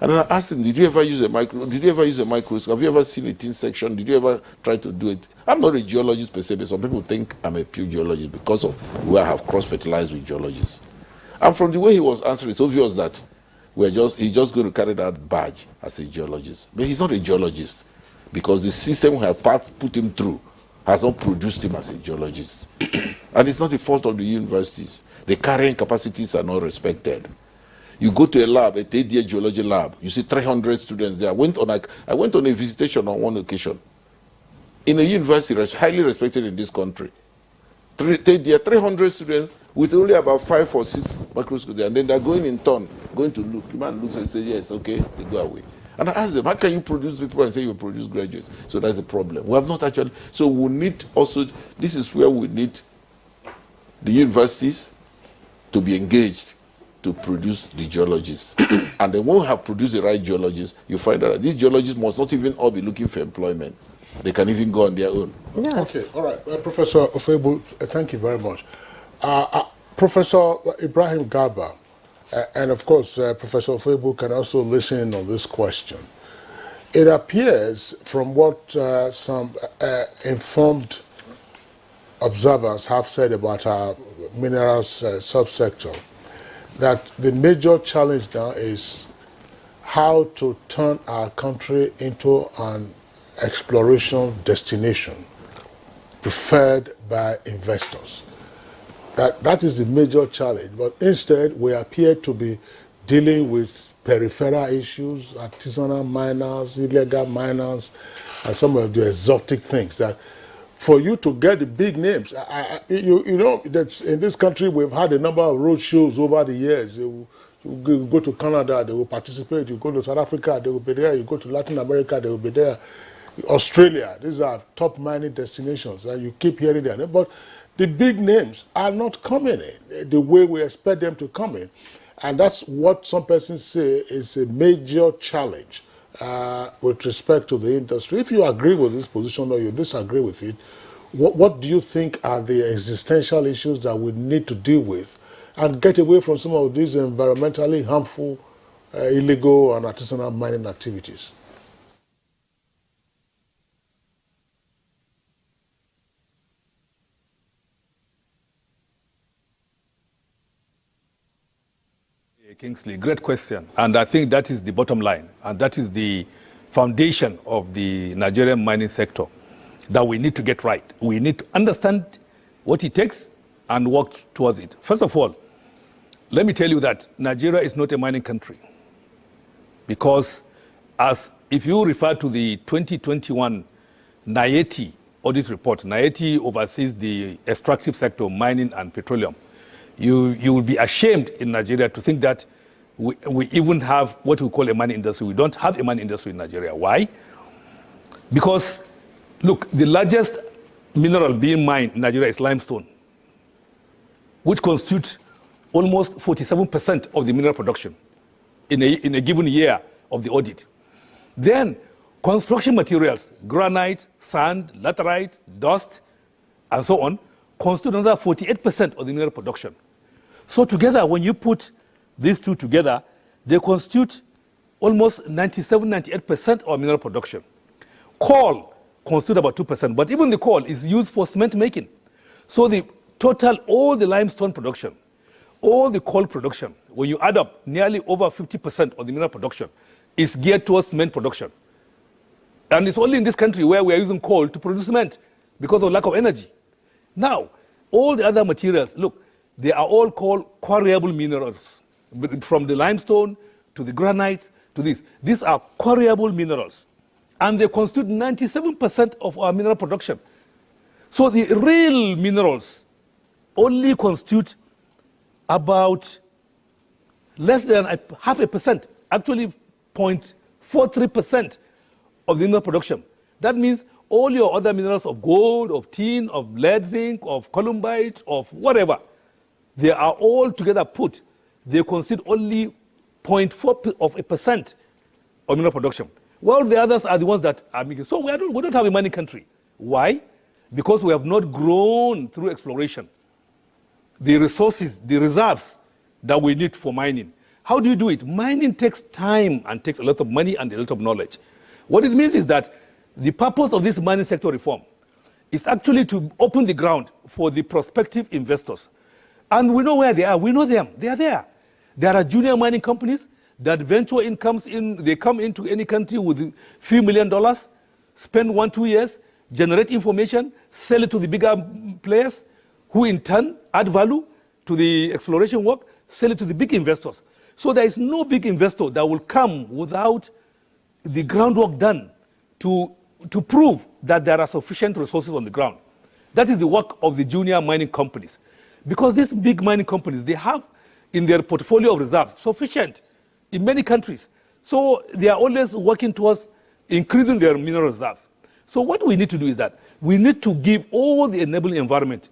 And then I asked him, did you ever use a microscope? Have you ever seen a thin section? Did you ever try to do it? I'm not a geologist per se, but some people think I'm a pure geologist because of where I have cross-fertilized with geologists. And from the way he was answering, it's obvious that he's just going to carry that badge as a geologist. But he's not a geologist because the system we have put him through has not produced him as a geologist. And it's not the fault of the universities. The carrying capacities are not respected. You go to a lab, a third-year geology lab, you see 300 students there. I went on a visitation on one occasion in a university that's highly respected in this country. Third year, 300 students with only about 5 or 6 microscopes there, and then they're going in turn, going to look. The man looks and says, yes, okay, they go away. And I asked them, how can you produce people and say you produce graduates? So that's the problem. We have not actually, so we need also, this is where we need the universities to be engaged to produce the geologists. And then when we have produced the right geologists, you find out that these geologists must not even all be looking for employment. They can even go on their own. Yes. Okay, all right. Professor Ofebu, thank you very much. Professor Ibrahim Garba, and of course, Professor Ofebu can also listen in on this question. It appears from what some informed observers have said about our minerals subsector, that the major challenge now is how to turn our country into an exploration destination preferred by investors. That is the major challenge. But instead, we appear to be dealing with peripheral issues, artisanal miners, illegal miners, and some of the exotic things that for you to get the big names, you know, that's in this country we've had a number of road shows over the years. You go to Canada, they will participate. You go to South Africa, they will be there. You go to Latin America, they will be there. Australia, these are top mining destinations, and you keep hearing them. But the big names are not coming in the way we expect them to come in. And that's what some persons say is a major challenge with respect to the industry. If you agree with this position or you disagree with it, what do you think are the existential issues that we need to deal with and get away from some of these environmentally harmful, illegal and artisanal mining activities? Kingsley, great question. And I think that is the bottom line. And that is the foundation of the Nigerian mining sector that we need to get right. We need to understand what it takes and work towards it. First of all, let me tell you that Nigeria is not a mining country. Because if you refer to the 2021 NIET audit report, NIET oversees the extractive sector, mining and petroleum. You will be ashamed in Nigeria to think that we even have what we call a mining industry. We don't have a mining industry in Nigeria. Why? Because, look, the largest mineral being mined in Nigeria is limestone, which constitutes almost 47% of the mineral production in a given year of the audit. Then, construction materials, granite, sand, laterite, dust, and so on, constitute another 48% of the mineral production. So together, when you put these two together, they constitute almost 97-98% of mineral production. Coal constitutes about 2%, but even the coal is used for cement making. So the total, all the limestone production, all the coal production, when you add up, nearly over 50% of the mineral production is geared towards cement production. And it's only in this country where we are using coal to produce cement because of lack of energy. Now, all the other materials, look, they are all called quarryable minerals. From the limestone to the granite to this. These are quarryable minerals. And they constitute 97% of our mineral production. So the real minerals only constitute about less than 0.5%, actually 0.43% of the mineral production. That means all your other minerals of gold, of tin, of lead zinc, of columbite, of whatever, they are all together put. They constitute only 0.4% of mineral production. While the others are the ones that are making. So we don't have a mining country. Why? Because we have not grown through exploration the resources, the reserves that we need for mining. How do you do it? Mining takes time and takes a lot of money and a lot of knowledge. What it means is that the purpose of this mining sector reform is actually to open the ground for the prospective investors. And we know where they are. We know them. They are there. There are junior mining companies that venture in comes in. They come into any country with a few $1 million, spend 1-2 years, generate information, sell it to the bigger players, who in turn add value to the exploration work, sell it to the big investors. So there is no big investor that will come without the groundwork done to prove that there are sufficient resources on the ground. That is the work of the junior mining companies. Because these big mining companies, they have in their portfolio of reserves sufficient in many countries. So they are always working towards increasing their mineral reserves. So what we need to do is that we need to give all the enabling environment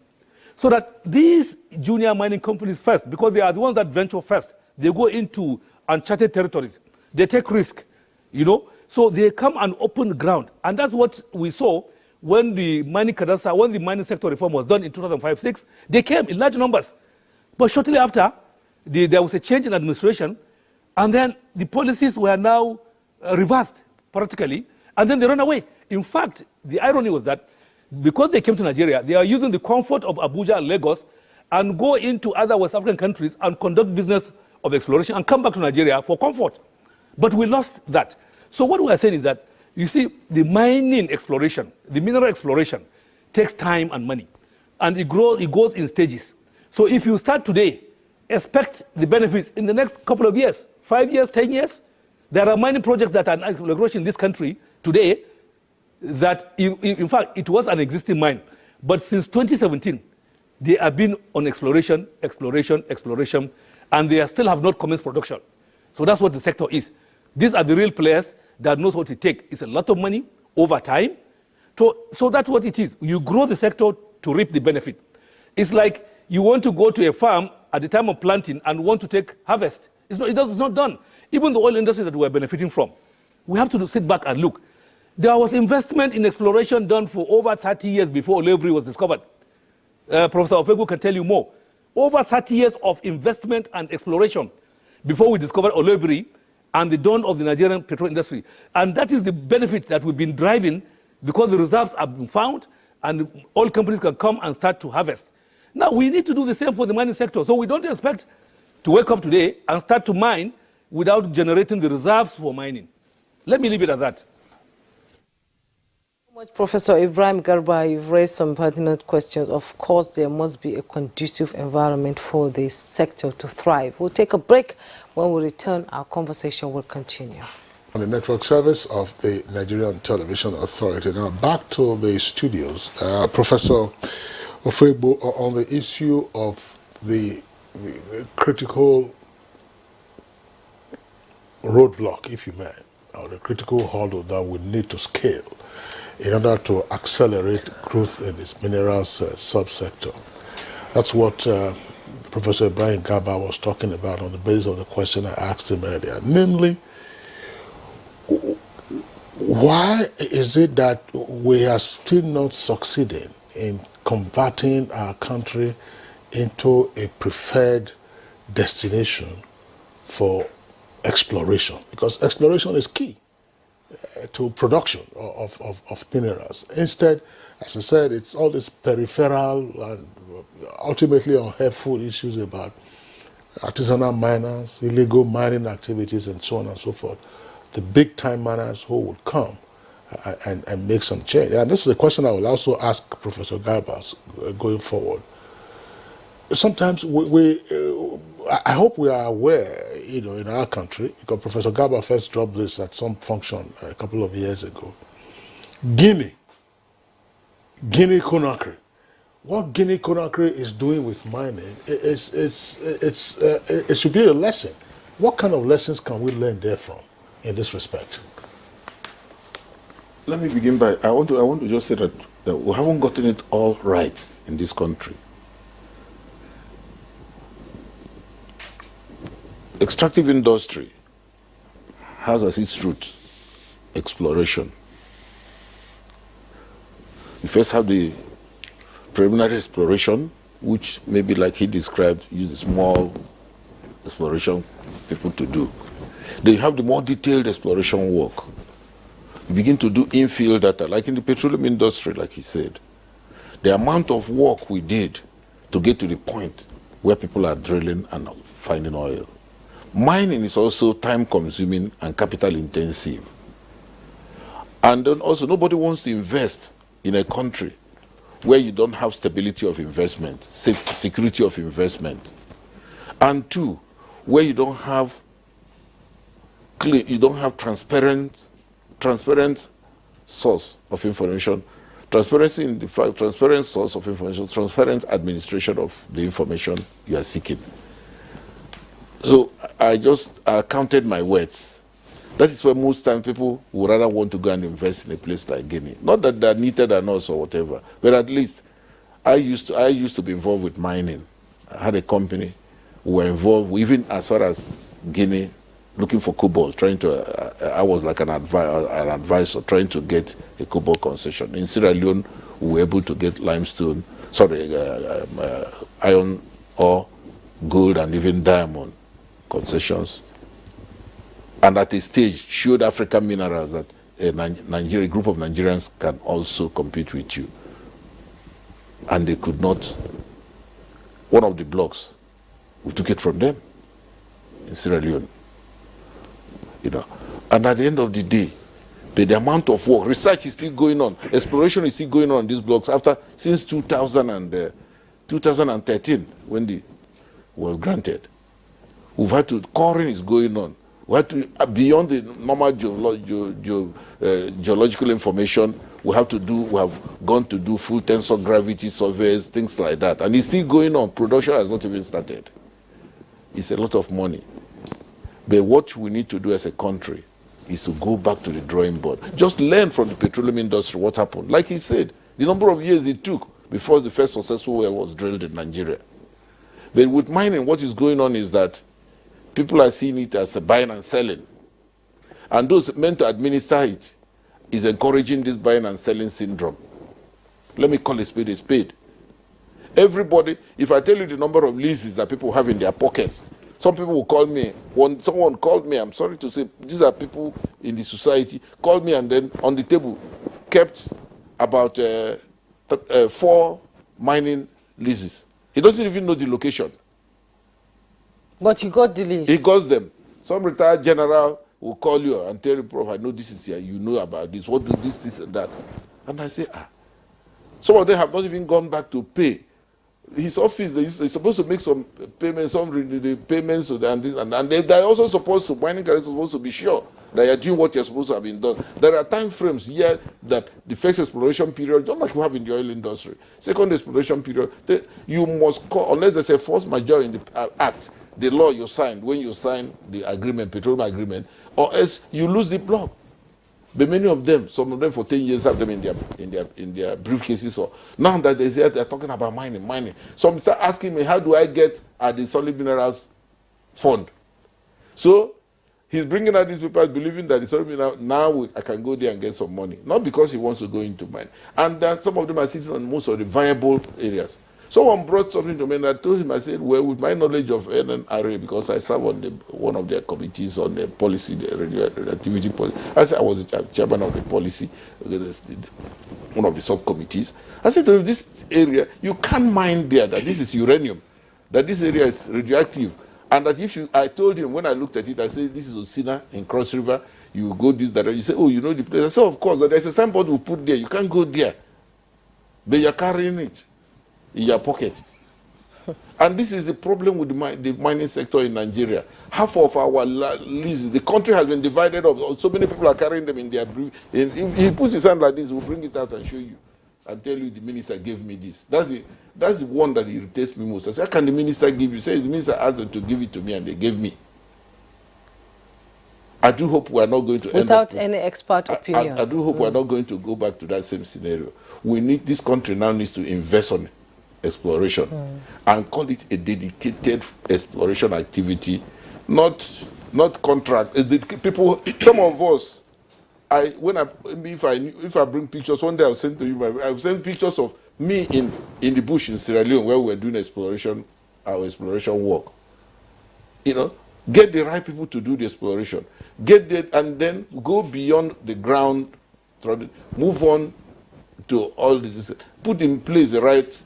so that these junior mining companies first, because they are the ones that venture first, they go into uncharted territories. They take risk, you know. So they come and open the ground. And that's what we saw when the mining cadastre, when the mining sector reform was done in 2005-06, they came in large numbers. But shortly after, there was a change in administration, and then the policies were now reversed practically, and then they ran away. In fact, the irony was that because they came to Nigeria, they are using the comfort of Abuja and Lagos and go into other West African countries and conduct business of exploration and come back to Nigeria for comfort. But we lost that. So what we are saying is that, you see, the mining exploration, the mineral exploration takes time and money, and it goes in stages. So if you start today, expect the benefits in the next couple of years, 5 years, 10 years. There are mining projects that are in exploration in this country today that, in fact, it was an existing mine. But since 2017, they have been on exploration, and they still have not commenced production. So that's what the sector is. These are the real players that knows what it takes. It's a lot of money over time. So that's what it is. You grow the sector to reap the benefit. It's like you want to go to a farm at the time of planting and want to take harvest. It's not done. Even the oil industry that we're benefiting from, we have to sit back and look. There was investment in exploration done for over 30 years before Olebri was discovered. Professor Ofegu can tell you more. Over 30 years of investment and exploration before we discovered Olebri and the dawn of the Nigerian petrol industry. And that is the benefit that we've been driving, because the reserves have been found and all companies can come and start to harvest. Now, we need to do the same for the mining sector. So we don't expect to wake up today and start to mine without generating the reserves for mining. Let me leave it at that. Much, Professor Ibrahim Garba, you've raised some pertinent questions. Of course, there must be a conducive environment for this sector to thrive. We'll take a break. When we return, our conversation will continue. On the network service of the Nigerian Television Authority. Now, back to the studios. Professor Ofegbo, on the issue of the critical roadblock, if you may, or the critical hurdle that we need to scale in order to accelerate growth in this minerals subsector. That's what Professor Ibrahim Garba was talking about on the basis of the question I asked him earlier. Namely, why is it that we are still not succeeding in converting our country into a preferred destination for exploration? Because exploration is key to production of minerals. Instead, as I said, it's all this peripheral and ultimately unhelpful issues about artisanal miners, illegal mining activities, and so on and so forth. The big-time miners who would come and make some change. And this is a question I will also ask Professor Garbas going forward. Sometimes I hope we are aware, in our country, because Professor Garba first dropped this at some function a couple of years ago. Guinea Conakry. What Guinea Conakry is doing with mining, it should be a lesson. What kind of lessons can we learn therefrom in this respect? Let me begin by, I want to just say that we haven't gotten it all right in this country. Extractive industry has as its root exploration. You first have the preliminary exploration, which maybe like he described, use small exploration people to do. Then you have the more detailed exploration work. You begin to do infield data, like in the petroleum industry, like he said. The amount of work we did to get to the point where people are drilling and finding oil. Mining is also time-consuming and capital-intensive. And then also, nobody wants to invest in a country where you don't have stability of investment, security of investment. And two, where you don't have clean, you don't have transparent source of information, transparency in the fact, transparent source of information, transparent administration of the information you are seeking. So I counted my words. That is where most times people would rather want to go and invest in a place like Guinea. Not that they're neater than us or whatever, but at least I used to be involved with mining. I had a company. We were involved even as far as Guinea, looking for cobalt, trying to, I was like an advisor trying to get a cobalt concession. In Sierra Leone, we were able to get limestone, iron ore, gold, and even diamond concessions. And at a stage, showed African minerals that a group of Nigerians can also compete with you. And they could not. One of the blocks, we took it from them in Sierra Leone. You know, and at the end of the day, the amount of work, research is still going on, exploration is still going on these blocks since 2013 when the was granted. We've had to, coring is going on. We had to, beyond the normal geological information, we have gone to do full tensor gravity surveys, things like that. And it's still going on. Production has not even started. It's a lot of money. But what we need to do as a country is to go back to the drawing board. Just learn from the petroleum industry what happened. Like he said, the number of years it took before the first successful well was drilled in Nigeria. But with mining, what is going on is that people are seeing it as a buying and selling. And those meant to administer it is encouraging this buying and selling syndrome. Let me call a spade a spade. Everybody, if I tell you the number of leases that people have in their pockets, some people will call me. When someone called me, I'm sorry to say, these are people in the society, called me and then on the table kept about 4 mining leases. He doesn't even know the location. But you got the lease. He got them. Some retired general will call you and tell you, Prof, I know this is here, you know about this, what do this and that. And I say, some of them have not even gone back to pay. His office, they're supposed to make some payments, the payments, and they're also supposed to, mining carriers are supposed to be sure that you're doing what you're supposed to have been done. There are time frames here that the first exploration period, just like we have in the oil industry, second exploration period, you must call, unless there's a force majeure in the act, the law you signed, when you sign the agreement, petroleum agreement, or else you lose the block. But many of them, some of them for 10 years have them in their briefcases. Or now that they're talking about mining. Some start asking me, how do I get at the solid minerals fund? So he's bringing out these papers, believing that the solid minerals, now I can go there and get some money. Not because he wants to go into mine. And then some of them are sitting on most of the viable areas. Someone brought something to me and I told him, I said, well, with my knowledge of NRA, because I serve on one of their committees on the policy, the radioactivity policy. I said I was the chairman of the policy, one of the subcommittees. I said to him, this area, you can't mine there that this is uranium, that this area is radioactive. And that I told him when I looked at it, I said, this is Osina in Cross River, you go this direction. You say, oh, you know the place. I said, of course, there's a signboard we put there, you can't go there. But you're carrying it in your pocket. And this is the problem with the mining sector in Nigeria. Half of our leases, the country has been divided up. So many people are carrying them in their brief. If he puts his hand like this, we'll bring it out and show you and tell you the minister gave me this. That's the one that irritates me most. I say, how can the minister give you? Says the minister asked them to give it to me and they gave me. I do hope we are not going to without any expert opinion. I do hope we are not going to go back to that same scenario. This country now needs to invest on exploration and call it a dedicated exploration activity, not contract. People, some of us, if I bring pictures, one day I'll send to you. I'll send pictures of me in the bush in Sierra Leone where we were doing our exploration work. You know, get the right people to do the exploration, get that, and then go beyond the ground, move on to all this, put in place the right.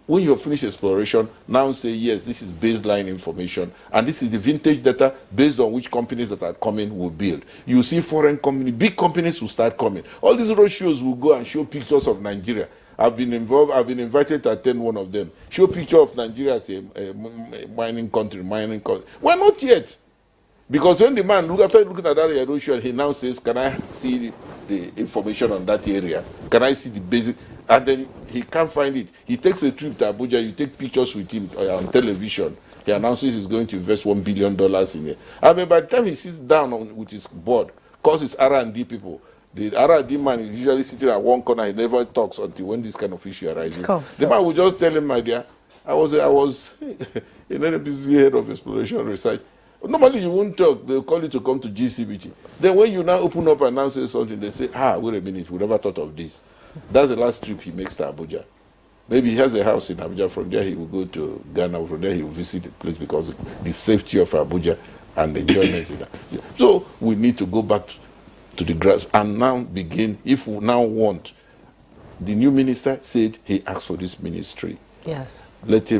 when you have finished exploration, now say, yes, this is baseline information, and this is the vintage data based on which companies that are coming will build. You see foreign companies, big companies will start coming. All these road shows will go and show pictures of Nigeria. I've been invited to attend one of them. Show picture of Nigeria as a mining country, Why not yet? Because when the man, after looking at that erosion, he now says, can I see the information on that area? Can I see the basic? And then he can't find it. He takes a trip to Abuja, you take pictures with him on television. He announces he's going to invest $1 billion in it. I mean, by the time he sits down with his board, because it's R&D people, the R&D man is usually sitting at one corner, he never talks until when this kind of issue arises. The man will just tell him, my dear, I was in NPC head of exploration research. Normally you won't talk, they'll call you to come to GCBT. Then when you now open up and now say something, they say, wait a minute, we never thought of this. That's the last trip he makes to Abuja. Maybe he has a house in Abuja, from there he will go to Ghana, from there he will visit the place because the safety of Abuja and the enjoyment in that. So we need to go back to the grass and now begin, if we now want, the new minister said he asked for this ministry. Yes. Let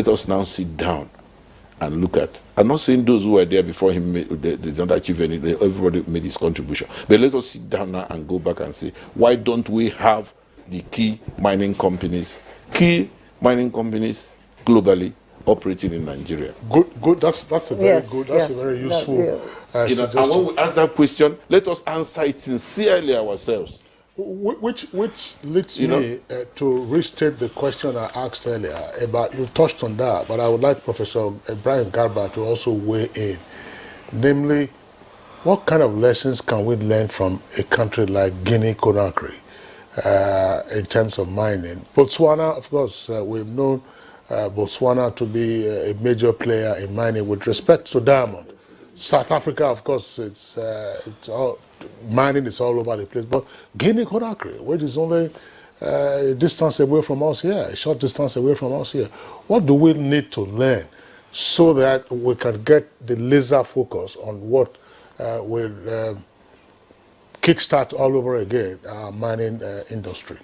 us now sit down and look at. I'm not saying those who were there before him, they don't achieve anything, everybody made his contribution. But let us sit down now and go back and say, why don't we have the key mining companies globally operating in Nigeria? Good. That's a very good. That's a very useful suggestion. And when we ask that question, let us answer it sincerely ourselves. Which leads me to restate the question I asked earlier about, you touched on that, but I would like Professor Ibrahim Garba to also weigh in. Namely, what kind of lessons can we learn from a country like Guinea-Conakry in terms of mining? Botswana, of course, we've known Botswana to be a major player in mining with respect to diamond. South Africa, of course, it's all, mining is all over the place. But Guinea-Conakry, which is only a distance away from us here, a short distance away from us here, what do we need to learn so that we can get the laser focus on what will kickstart all over again our mining industry?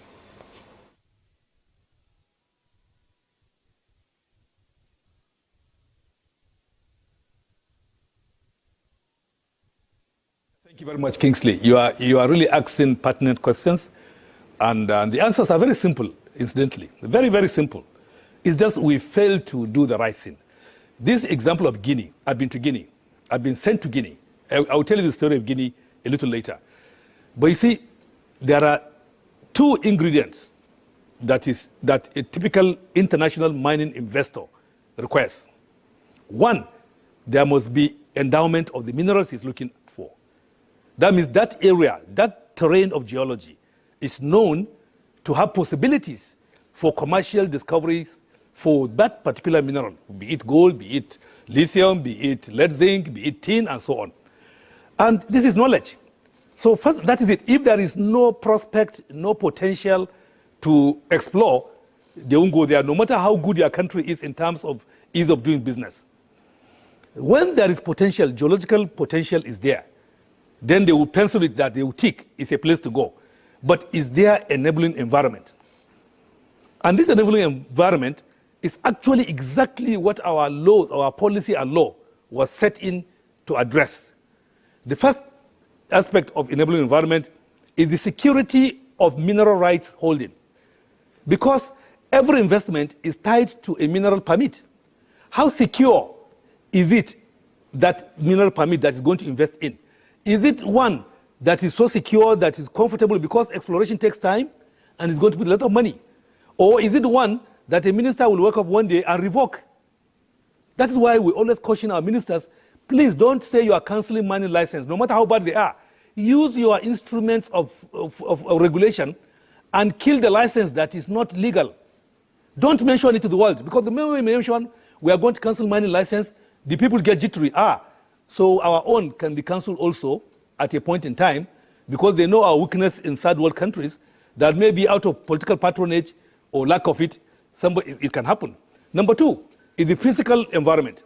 Thank you very much, Kingsley. You are really asking pertinent questions, and the answers are very simple, incidentally. Very, very simple. It's just we fail to do the right thing. This example of Guinea, I've been to Guinea. I've been sent to Guinea. I will tell you the story of Guinea a little later. But you see, there are two ingredients that a typical international mining investor requires. One, there must be endowment of the minerals he's looking for. That means that area, that terrain of geology is known to have possibilities for commercial discoveries for that particular mineral, be it gold, be it lithium, be it lead zinc, be it tin, and so on. And this is knowledge. So first, that is it. If there is no prospect, no potential to explore, they won't go there, no matter how good your country is in terms of ease of doing business. When there is potential, geological potential is there, then they will pencil it that they will tick, it's a place to go. But is there enabling environment? And this enabling environment is actually exactly what our laws, our policy and law was set in to address. The first aspect of enabling environment is the security of mineral rights holding. Because every investment is tied to a mineral permit. How secure is it, that mineral permit that is going to invest in? Is it one that is so secure that is comfortable because exploration takes time and is going to put a lot of money? Or is it one that a minister will wake up one day and revoke? That is why we always caution our ministers, please don't say you are cancelling mining license, no matter how bad they are. Use your instruments of regulation and kill the license that is not legal. Don't mention it to the world, because the moment we mention we are going to cancel mining license, the people get jittery. So our own can be cancelled also at a point in time, because they know our weakness in third world countries that may be out of political patronage or lack of it, it can happen. Number two is the physical environment.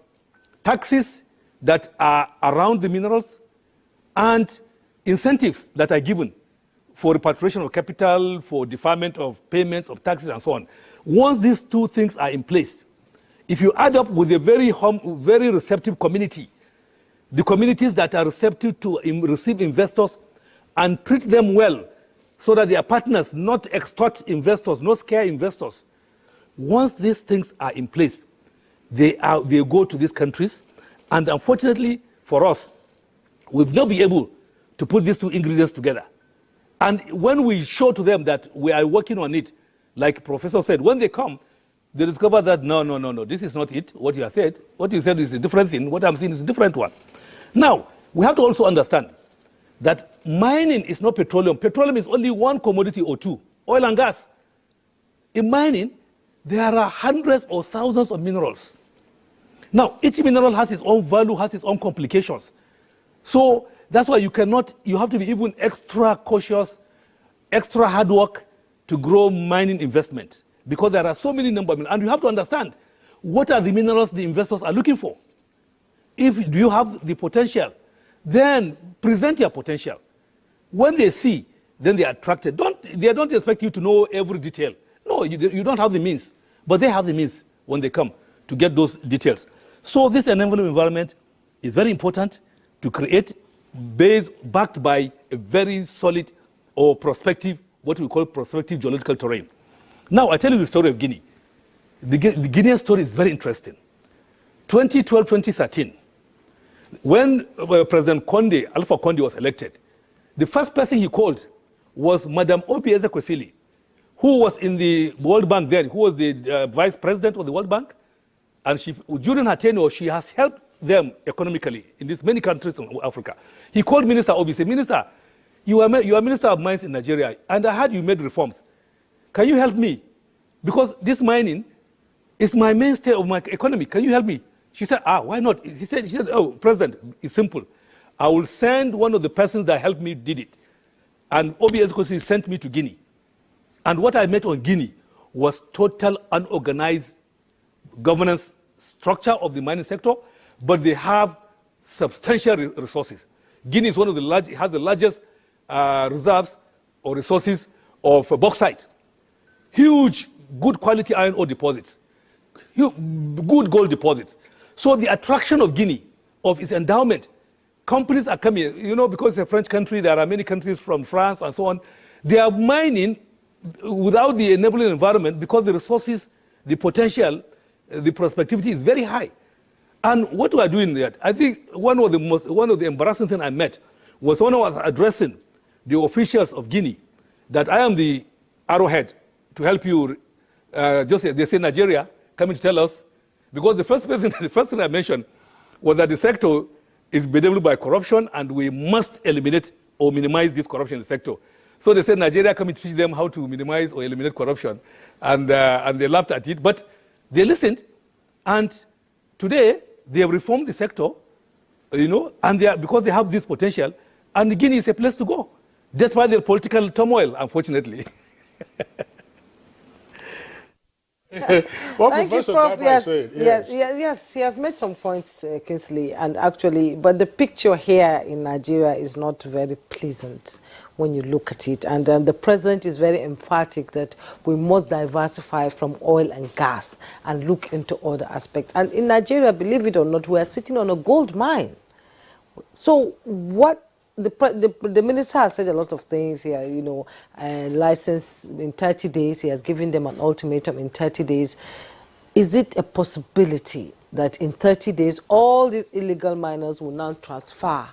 Taxes that are around the minerals and incentives that are given for repatriation of capital, for deferment of payments of taxes and so on. Once these two things are in place, if you add up with a very receptive community, the communities that are receptive to receive investors and treat them well so that they are partners, not extort investors, not scare investors. Once these things are in place, they go to these countries. And unfortunately for us, we've not been able to put these two ingredients together. And when we show to them that we are working on it, like Professor said, when they come, they discover that no, this is not it, what you have said. What you said is a different thing, what I'm saying is a different one. Now, we have to also understand that mining is not petroleum. Petroleum is only one commodity or two, oil and gas. In mining, there are hundreds or thousands of minerals. Now, each mineral has its own value, has its own complications. So that's why you have to be even extra cautious, extra hard work to grow mining investment, because there are so many number of minerals. And you have to understand, what are the minerals the investors are looking for? Do you have the potential, then present your potential. When they see, then they are attracted. They don't expect you to know every detail. No, you don't have the means, but they have the means when they come to get those details. So this enabling environment is very important to create, backed by a very solid or prospective, what we call prospective geological terrain. Now, I tell you the story of Guinea. The Guinean story is very interesting. 2012, 2013, when President Alpha Conde was elected, the first person he called was Madame Obi Ezekwesili, who was in the World Bank then, who was the vice president of the World Bank. And during her tenure, she has helped them economically in these many countries in Africa. He called Minister Obi, said, Minister, you are Minister of Mines in Nigeria, and I heard you made reforms. Can you help me? Because this mining is my mainstay of my economy. Can you help me? She said, why not? She said, oh, President, it's simple. I will send one of the persons that helped me did it. And Obi Ezekwesili sent me to Guinea. And what I met on Guinea was total unorganized governance structure of the mining sector, but they have substantial resources. Guinea is has the largest reserves or resources of bauxite. Huge, good quality iron ore deposits. Good gold deposits. So the attraction of Guinea, of its endowment, companies are coming, because it's a French country, there are many countries from France and so on. They are mining without the enabling environment because the resources, the potential, the prospectivity is very high. And what we are doing there, I think one of the embarrassing things I met was when I was addressing the officials of Guinea that I am the arrowhead to help you. They say Nigeria coming to tell us, because the first thing I mentioned was that the sector is bedeviled by corruption and we must eliminate or minimize this corruption in the sector. So they said Nigeria coming to teach them how to minimize or eliminate corruption, and they laughed at it, but they listened, and today they have reformed the sector, and because they have this potential, and Guinea is a place to go, despite the political turmoil, unfortunately. What Thank Professor you, Prof. Daba said, Yes, he has made some points, Kingsley, and actually, but the picture here in Nigeria is not very pleasant when you look at it. And the president is very emphatic that we must diversify from oil and gas and look into other aspects. And in Nigeria, believe it or not, we are sitting on a gold mine. So what the minister has said a lot of things here, license in 30 days. He has given them an ultimatum in 30 days. Is it a possibility that in 30 days, all these illegal miners will now transfer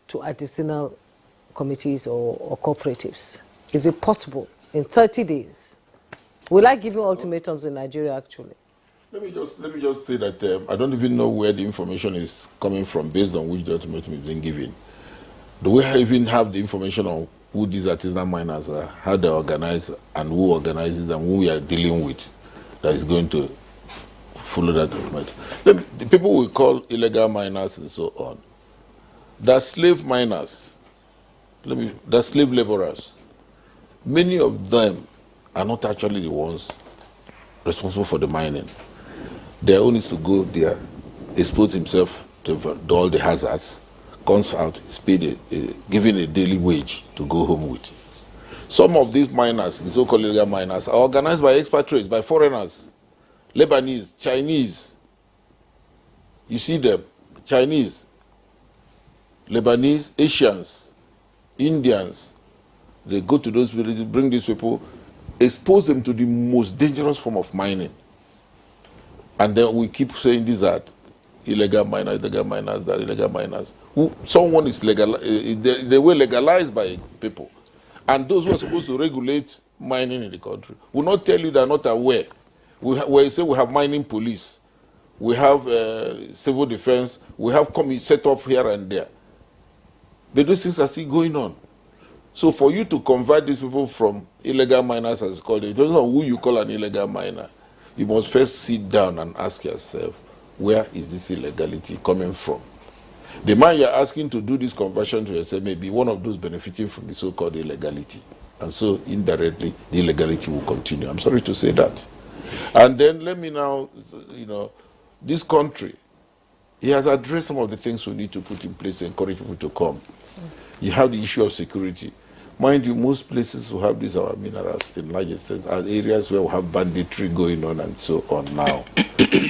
to artisanal committees or cooperatives? Is it possible in 30 days? Will I give you ultimatums in Nigeria, actually? Let me just say that I don't even know where the information is coming from based on which the ultimatum is being given. Do we even have the information on who these artisanal miners are, how they organize, and who organizes, and who we are dealing with that is going to follow that document? The people we call illegal miners and so on, they're slave miners. They're slave laborers. Many of them are not actually the ones responsible for the mining. Their own is to go there, expose himself to all the hazards, comes out, is paid given a daily wage to go home with. Some of these miners, the so-called illegal miners, are organized by expatriates, by foreigners, Lebanese, Chinese. You see them, Chinese, Lebanese, Asians, Indians. They go to those villages, bring these people, expose them to the most dangerous form of mining. And then we keep saying these are illegal miners, that illegal miners. Someone is legal, they were legalized by people. And those who are supposed to regulate mining in the country will not tell you they are not aware. We say we have mining police, we have civil defense, we have set up here and there. But those things are still going on. So for you to convert these people from illegal miners, as it's called, it doesn't know who you call an illegal miner. You must first sit down and ask yourself, where is this illegality coming from? The man you're asking to do this conversion to yourself may be one of those benefiting from the so-called illegality. And so indirectly, the illegality will continue. I'm sorry to say that. And then let me now, this country, he has addressed some of the things we need to put in place to encourage people to come. You have the issue of security. Mind you, most places who have these our minerals in large extent are areas where we have banditry going on and so on now.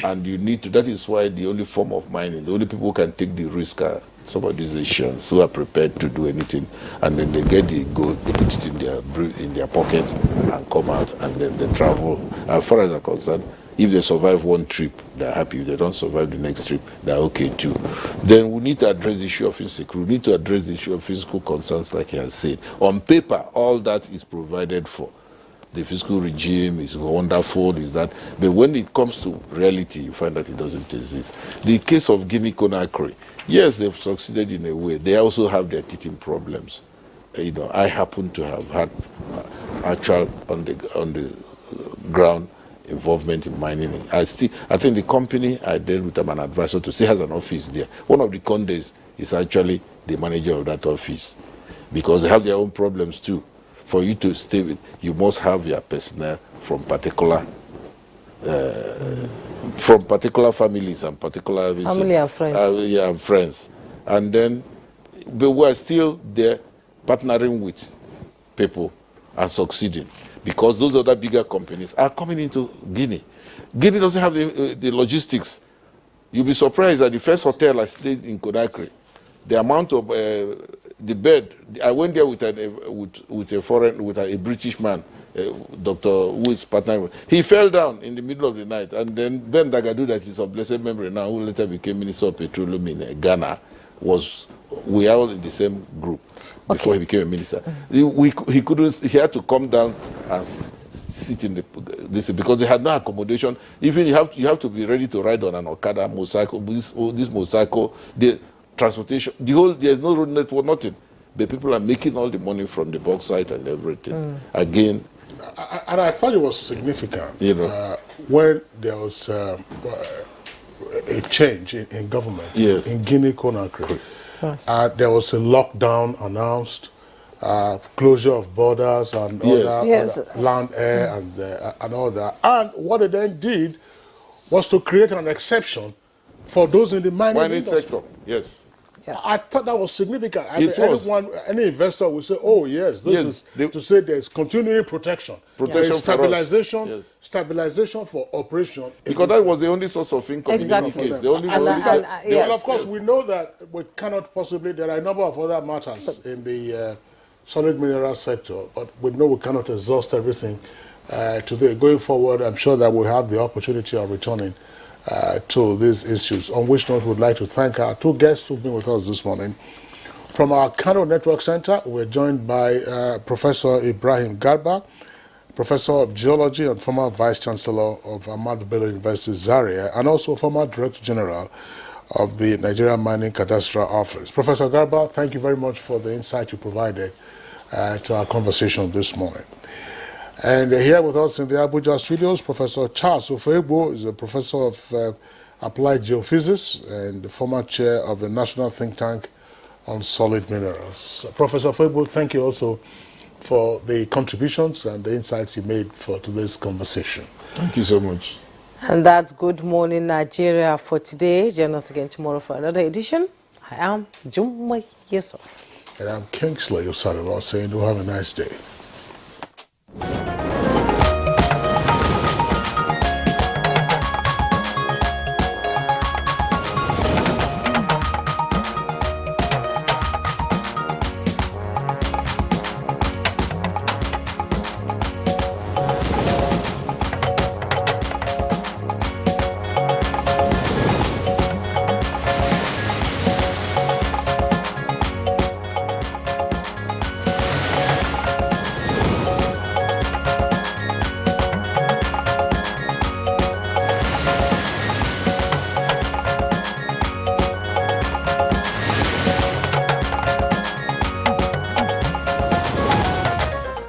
And you need to, that is why the only form of mining, the only people who can take the risk are some of these Asians who are prepared to do anything, and then they get the gold, they put it in their pocket and come out, and then they travel. As far as I'm concerned, if they survive one trip, they're happy. If they don't survive the next trip, they're okay too. Then we need to address the issue of insecurity. We need to address the issue of physical concerns, like he has said. On paper, all that is provided for. The fiscal regime is wonderful, is that. But when it comes to reality, you find that it doesn't exist. The case of Guinea-Conakry, yes, they've succeeded in a way. They also have their teething problems. I happen to have had actual on the ground involvement in mining. I think the company I dealt with, I'm an advisor to, still has an office there. One of the condes is actually the manager of that office, because they have their own problems too. For you to stay with, you must have your personnel from particular families and particular family and friends. And friends. And then, but we're still there partnering with people and succeeding, because those other bigger companies are coming into Guinea. Guinea doesn't have the logistics. You'll be surprised that the first hotel I stayed in Conakry, the amount of the bed, I went there with a British man, Dr. who is partnering with. He fell down in the middle of the night, and then Ben Dagadu, that is of blessed memory now, who later became Minister of Petroleum in Ghana, we are all in the same group before he became a minister. He had to come down and sit in this, because they had no accommodation. Even you have to be ready to ride on an Okada, motorcycle, this motorcycle, the transportation, there's no road network, nothing. The people are making all the money from the bauxite and everything. Again, and I thought it was significant when there was a change in government in Guinea-Conakry. Yes. There was a lockdown announced, closure of borders and other land, air, and all that. And what they then did was to create an exception for those in the mining sector. Yes. Yes. I thought that was significant. Any investor will say, "Oh yes, this is to say there's continuing protection, stabilization, stabilization for operation." Because that was the only source of income in any case. The only well, of course, we know that we cannot possibly. There are a number of other matters in the solid mineral sector, but we know we cannot exhaust everything today. Going forward, I'm sure that we'll have the opportunity of returning to these issues, on which note we'd like to thank our two guests who've been with us this morning. From our Kano Network Center, we're joined by Professor Ibrahim Garba, Professor of Geology and former Vice Chancellor of Ahmadu Bello University, Zaria, and also former Director General of the Nigerian Mining Cadastral Office. Professor Garba, thank you very much for the insight you provided to our conversation this morning. And here with us in the Abuja studios, Professor Charles Ofegbo is a professor of applied geophysics and the former chair of the National Think Tank on Solid Minerals. Professor Ofegbo, thank you also for the contributions and the insights you made for today's conversation. Thank you so much. And that's Good Morning Nigeria for today. Join us again tomorrow for another edition. I am Jumma Yusuf. And I'm Kingsley Osadolo saying, do have a nice day.